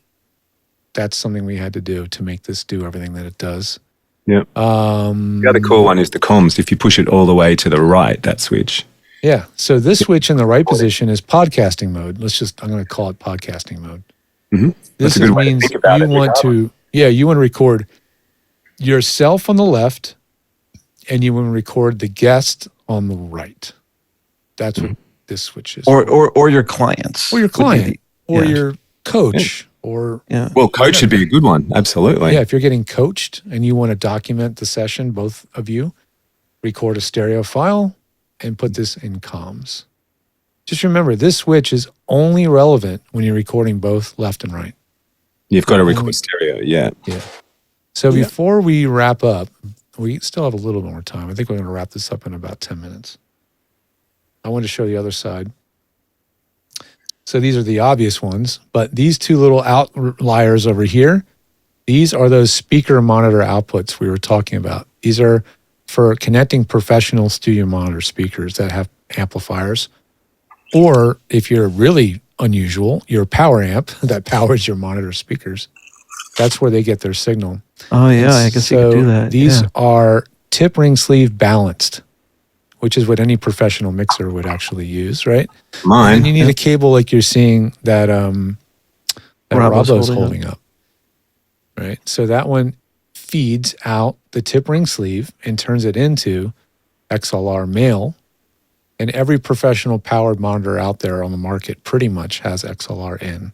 that's something we had to do to make this do everything that it does. Yep. The other cool one is the comms. If you push it all the way to the right, that switch. Yeah. So this switch in the right position is podcasting mode. I'm going to call it podcasting mode. Mhm. This That's a good way to means think about you it, want to, you want to record yourself on the left and you want to record the guest on the right. That's what this switch is. Or your clients. Or your would be client, or yeah. your coach, or Yeah. Well, coach should be a good one. Absolutely. yeah, if you're getting coached and you want to document the session, both of you, record a stereo file and put this in comms. Just remember, this switch is only relevant when you're recording both left and right. You've got to record Only- stereo. Yeah. So Yeah. before we wrap up, we still have a little more time. I think we're going to wrap this up in about 10 minutes. I want to show the other side. So these are the obvious ones, but these two little outliers over here, these are those speaker monitor outputs we were talking about. These are for connecting professional studio monitor speakers that have amplifiers. Or if you're really unusual, your power amp that powers your monitor speakers. That's where they get their signal. Oh, yeah. I guess you could do that. These yeah. are tip ring sleeve balanced, which is what any professional mixer would actually use, right? Mine. And you need a cable like you're seeing that Robo's Robo's holding holding up. Right? So that one feeds out the tip ring sleeve and turns it into XLR male. And every professional powered monitor out there on the market pretty much has XLR in.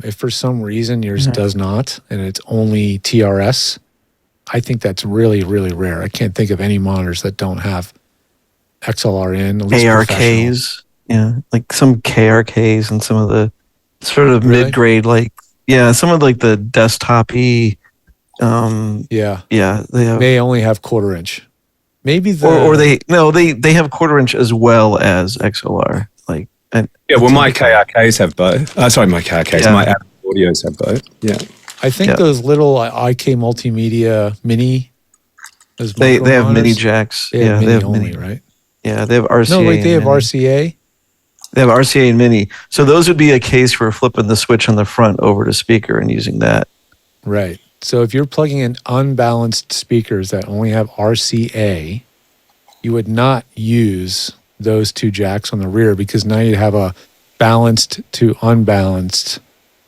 If for some reason yours does not, and it's only TRS, I think that's really, really rare. I can't think of any monitors that don't have XLR in. At least professional. ARKs. Yeah. Like some KRKs and some of the sort of Really? mid-grade, some of like the desktop-y. Yeah. Yeah. They have. May only have 1/4 inch. Maybe Or they have 1/4 inch as well as XLR. Yeah, well, my KRKs have both. Sorry, my KRKs. Yeah. My audios have both. Yeah. I think Yeah. those little IK Multimedia Mini. Those They micro have mini monitors, jacks. They have Yeah, mini they have only, mini. right? Yeah, they have RCA. No, like they have and mini. RCA. They have RCA and mini. So those would be a case for flipping the switch on the front over to speaker and using that. Right. So if you're plugging in unbalanced speakers that only have RCA, you would not use those two jacks on the rear because now you have a balanced to unbalanced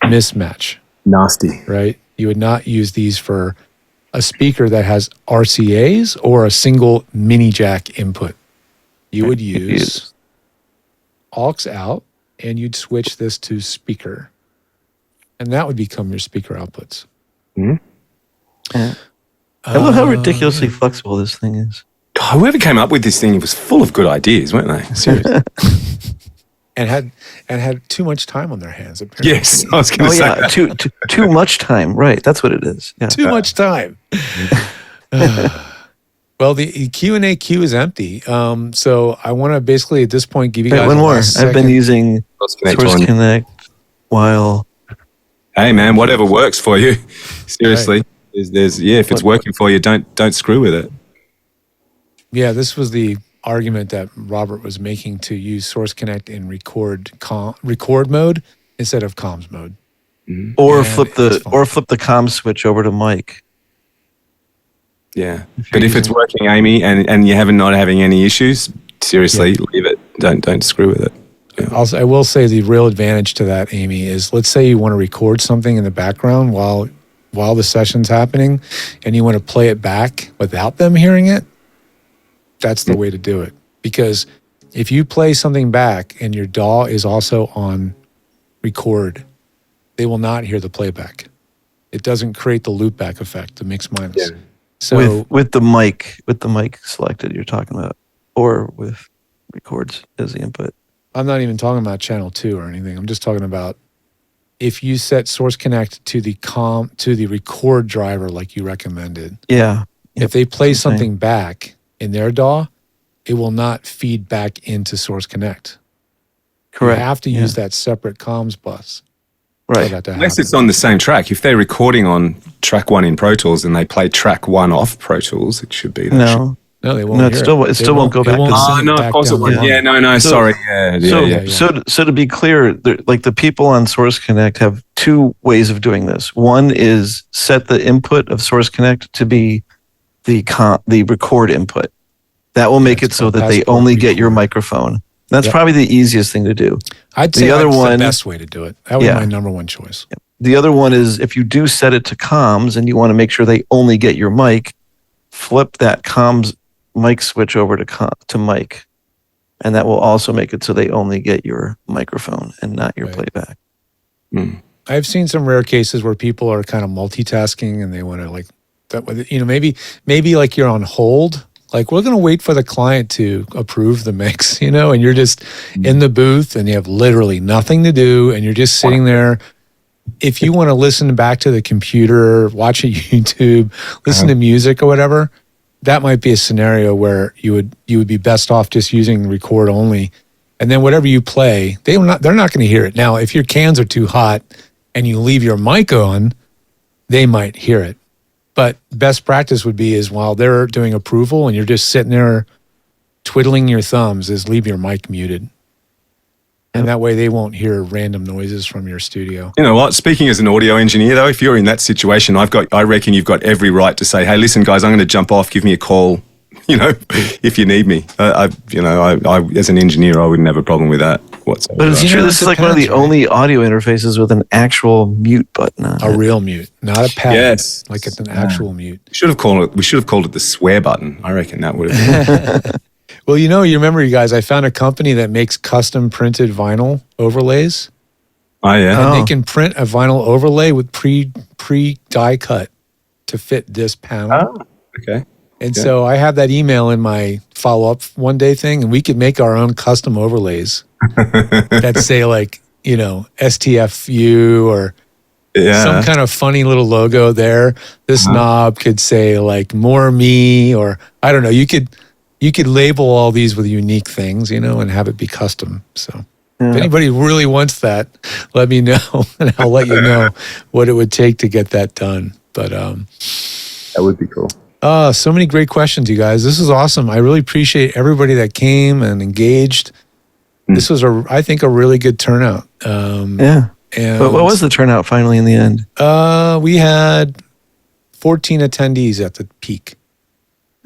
mismatch, Nasty. right? You would not use these for a speaker that has RCAs or a single mini jack input. You would use aux out and you'd switch this to speaker. and that would become your speaker outputs. Mm-hmm. I love how ridiculously flexible this thing is. God, whoever came up with this thing was full of good ideas, weren't they? Seriously. And had too much time on their hands. Apparently. Yes, I was going to say that. Too much time. Right, that's what it is. Yeah. Too much time. Well, the Q&A queue is empty. So I want to basically at this point give you guys one more. I've been using Source Connect while. Hey man, whatever works for you. Seriously, there's if it's working for you, don't screw with it. Yeah, this was the argument that Robert was making to use Source Connect in record mode instead of comms mode, or flip the comms switch over to mic. Yeah, but if it's working, Amy, and you're not having any issues, seriously, leave it. Don't screw with it. Yeah. I will say the real advantage to that, Amy, is let's say you want to record something in the background while the session's happening, and you want to play it back without them hearing it. That's the way to do it. Because if you play something back and your DAW is also on record, they will not hear the playback. It doesn't create the loopback effect, the mix minus. Yeah. So with the mic selected, you're talking about, or with records as the input. I'm not even talking about channel 2 or anything. I'm just talking about if you set Source Connect to the record driver like you recommended. Yeah. If they play something back in their DAW, it will not feed back into Source Connect. Correct. You have to use that separate comms bus. Right. Unless it's on the same track. If they're recording on track 1 in Pro Tools and they play track 1 off Pro Tools, it should be that. No, they won't. No, it still won't go back. Of course it won't. Yeah, no, sorry. So to be clear, like the people on Source Connect have two ways of doing this. One is set the input of Source Connect to be the record input. That will make it so that they only get your microphone. That's probably the easiest thing to do. I'd say that's the best way to do it. That was my number one choice. The other one is if you do set it to comms and you want to make sure they only get your mic, flip that comms mic switch over to mic, and that will also make it so they only get your microphone and not your playback. I've seen some rare cases where people are kind of multitasking and they want to maybe like you're on hold. Like, we're going to wait for the client to approve the mix, and you're just in the booth and you have literally nothing to do and you're just sitting there. If you want to listen back to the computer, watch a YouTube, listen to music or whatever, that might be a scenario where you would be best off just using record only. And then whatever you play, they're not going to hear it. Now, if your cans are too hot and you leave your mic on, they might hear it. But best practice would be is while they're doing approval and you're just sitting there twiddling your thumbs, is leave your mic muted. And that way they won't hear random noises from your studio. You know what? Speaking as an audio engineer, though, if you're in that situation, I reckon you've got every right to say, hey, listen, guys, I'm going to jump off. Give me a call, if you need me. I as an engineer, I wouldn't have a problem with that whatsoever. But it's true. This is like one of the only audio interfaces with an actual mute button on a real mute, not a pad. Yes. Like it's an actual mute. We should have called it the swear button. I reckon that would have been. Well, you remember, you guys, I found a company that makes custom printed vinyl overlays. Oh, yeah. And they can print a vinyl overlay with pre die cut to fit this panel. Oh, okay. And so I have that email in my follow-up one day thing, and we could make our own custom overlays that say like, STFU or some kind of funny little logo there. This knob could say like more me, or I don't know. You could label all these with unique things, and have it be custom. So if anybody really wants that, let me know, and I'll let you know what it would take to get that done. But that would be cool. So many great questions, you guys. This is awesome. I really appreciate everybody that came and engaged. This was, I think, a really good turnout. And but what was the turnout finally in the end? We had 14 attendees at the peak.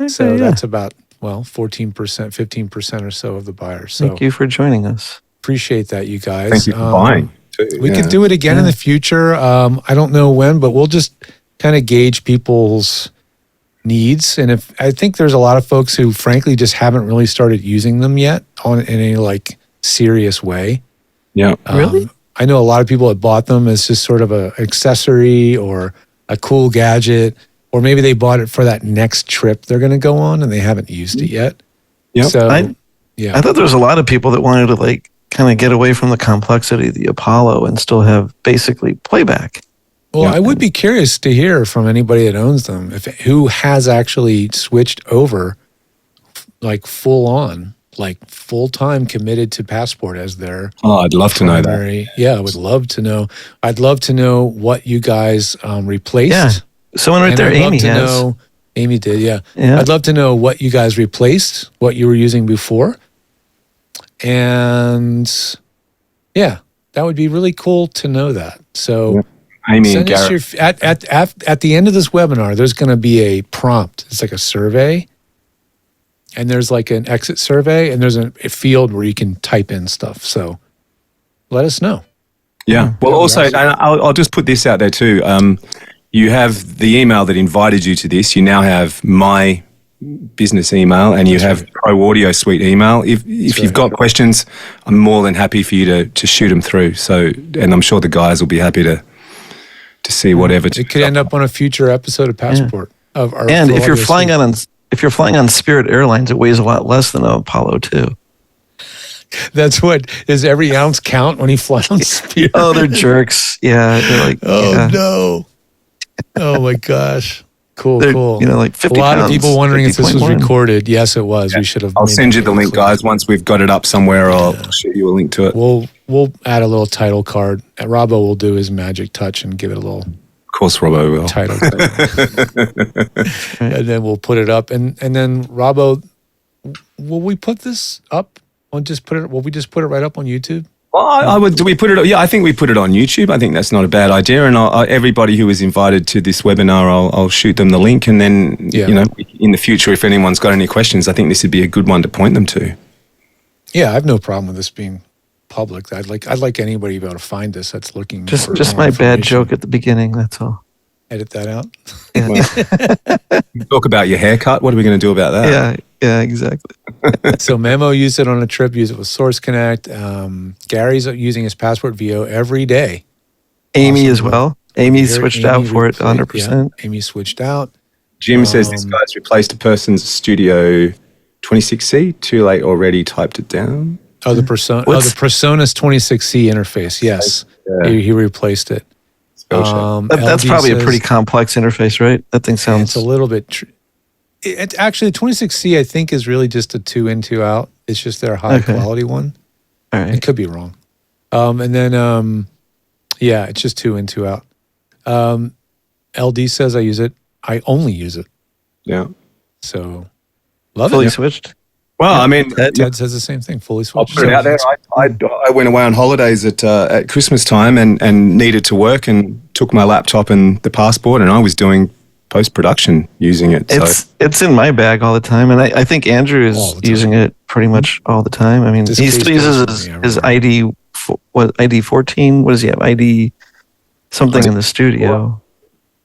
So that's about 14%, 15% or so of the buyers. So thank you for joining us. Appreciate that, you guys. Thank you for buying. We could do it again in the future. I don't know when, but we'll just kind of gauge people's needs. And if I think there's a lot of folks who frankly just haven't really started using them yet in any like serious way. Yeah. Really? I know a lot of people that bought them as just sort of a accessory or a cool gadget, or maybe they bought it for that next trip they're going to go on and they haven't used it yet. Yep. So, I thought there was a lot of people that wanted to like kind of get away from the complexity of the Apollo and still have basically playback. well, I would be curious to hear from anybody that owns them, who has actually switched over, like full on, like full time committed to Passport as their Oh, I'd love to know that. primary. Yeah, I would love to know. I'd love to know what you guys replaced. Yeah. Someone right And there, I'd love Amy to has. know. Amy did, yeah. Yeah. I'd love to know what you guys replaced, what you were using before, and yeah, that would be really cool to know that. So. Yep. Amy and Send us Garrett. your at the end of this webinar. There's going to be a prompt. It's like a survey, and there's like an exit survey, and there's a field where you can type in stuff. So let us know. Yeah. Well, also, and I'll just put this out there too. You have the email that invited you to this. You now have my business email, and you have Pro Audio Suite email. If you've got questions, I'm more than happy for you to shoot them through. So, and I'm sure the guys will be happy to see whatever. It could end up on a future episode of Passport. Of our And if Pro you're Audio flying Suite. if you're flying on Spirit Airlines, it weighs a lot less than an Apollo too. That's what does every ounce count when you fly on Spirit? Oh, they're jerks. Yeah, they're like, Oh yeah. no! Oh my gosh! Cool, They're, cool. you know, like 50 a lot pounds, of people wondering if this was 50.1. recorded. Yes, it was. We should have. I'll made send that you the really link, clear. guys, once we've got it up somewhere. I'll shoot you a link to it. We'll add a little title card. Robbo will do his magic touch and give it a little Of course, Robbo will. title card. And then we'll put it up. And then Robbo, will we put this up? Will we just put it right up on YouTube? Well, I would. Do we put it? Yeah, I think we put it on YouTube. I think that's not a bad idea. And everybody who was invited to this webinar, I'll shoot them the link. And then, you know, in the future, if anyone's got any questions, I think this would be a good one to point them to. Yeah, I have no problem with this being public. I'd like anybody to be able to find this that's looking. for Just more my bad information. joke at the beginning. That's all. Edit that out. Talk about your haircut. What are we going to do about that? Yeah, exactly. So Memo used it on a trip. Used it with Source Connect. Gary's using his PASportVO every day. Amy Awesome. as well. Amy Here, switched out for it replayed- 100%. Yeah, Amy switched out. Jim says this guy's replaced a person's Studio 26C. Too late already. Typed it down. Oh, the Persona. What's- the Personas 26C interface. Yes, Yeah. he replaced it. Spell check. That's LD probably a says pretty complex interface, right? That thing It's sounds. a little bit. It's actually the 26C. I think is really just a 2 in 2 out. It's just their high Okay. quality one. All I right. could be wrong. And then yeah, it's just 2 in 2 out. LD says I use it. I only use it. Yeah. So love Fully it. switched. Well, I mean, Ted says the same thing. Fully I'll switched. put it out there. I went away on holidays at Christmas time and needed to work and took my laptop and the passport and I was doing post-production using it. So It's in my bag all the time, and I think Andrew All is the time. using it pretty much all the time. I mean, This he case still goes uses for his, me his everywhere. ID 14. What does he have? ID something in the studio.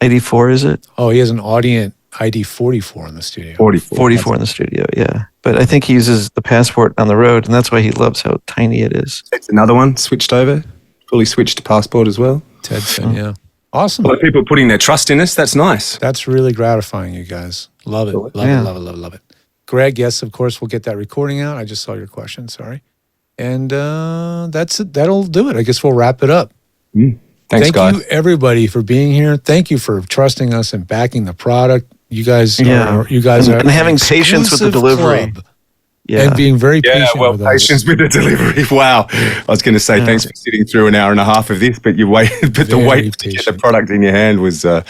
ID 4 is it? Oh, he has an Audient ID 44 in the studio. 44 in the studio. Yeah, but I think he uses the Passport on the road, and that's why he loves how tiny it is. It's another one switched over, fully switched to passport as well. Ted said, yeah. Awesome. A lot of people putting their trust in us. That's nice. That's really gratifying, you guys. Love it. Love Yeah. it. Love it. Love it. Love it. Greg, yes, of course, we'll get that recording out. I just saw your question. Sorry. And that's it. That'll do it. I guess we'll wrap it up. Thanks, Thank guys. you, everybody, for being here. Thank you for trusting us and backing the product. You guys, Yeah. are And having an patience with the exclusive delivery. club Yeah, and being very Yeah, patient well, with patience us. with the delivery. Wow. I was going to say thanks for sitting through an hour and a half of this, but you waited. But the Very wait to get the patient. product in your hand was a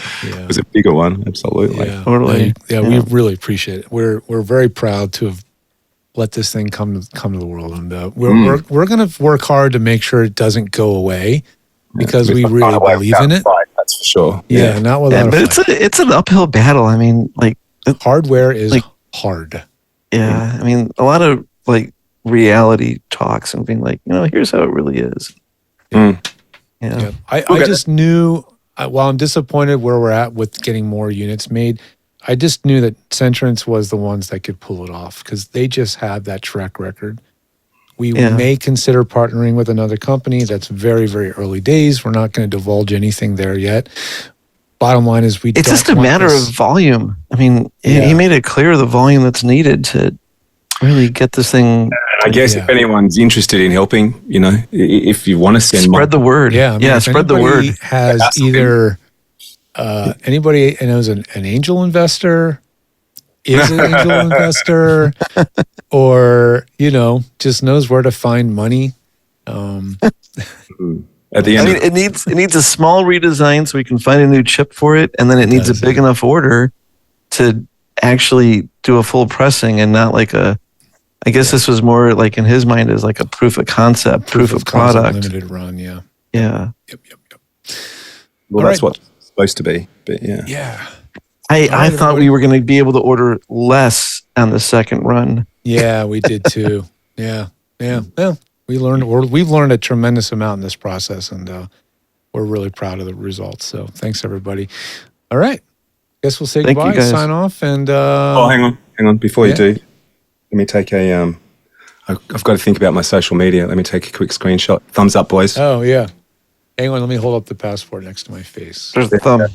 bigger one. Absolutely. Yeah, Totally. Yeah, we really appreciate it. We're very proud to have let this thing come to the world, and we're going to work hard to make sure it doesn't go away because we really believe in it. Fight, that's for sure. Yeah, not without but a fight. it's an uphill battle. I mean, like, Hardware is like- hard. yeah, I mean, a lot of like reality talks and being like, here's how it really is. Mm. Yeah. Yeah. I just knew, while I'm disappointed where we're at with getting more units made, I just knew that Centrance was the ones that could pull it off because they just have that track record We may consider partnering with another company. That's very, very early days. We're not going to divulge anything there yet. Bottom line is it's just a matter of volume. I mean, he made it clear the volume that's needed to really get this thing. I guess if anyone's interested in helping, if you want to spread the word. Yeah, spread the word. Has either anybody knows an angel investor, is an angel investor, or just knows where to find money. At the end, it needs a small redesign so we can find a new chip for it, and then it needs a big enough order to actually do a full pressing and not like a. I guess this was more like in his mind as like a proof of concept, proof of product, limited run. Yeah. Yep. Well, that's what it's supposed to be, but yeah. Yeah. I thought we were going to be able to order less on the second run. Yeah, we did too. Yeah. Well, we've learned a tremendous amount in this process, and we're really proud of the results. So thanks, everybody. All right. Guess we'll say goodbye, sign off, and hang on. Before you do, let me take a I've got to think about my social media. Let me take a quick screenshot. Thumbs up, boys. Oh yeah. Hang on, let me hold up the passport next to my face. There's the thumb.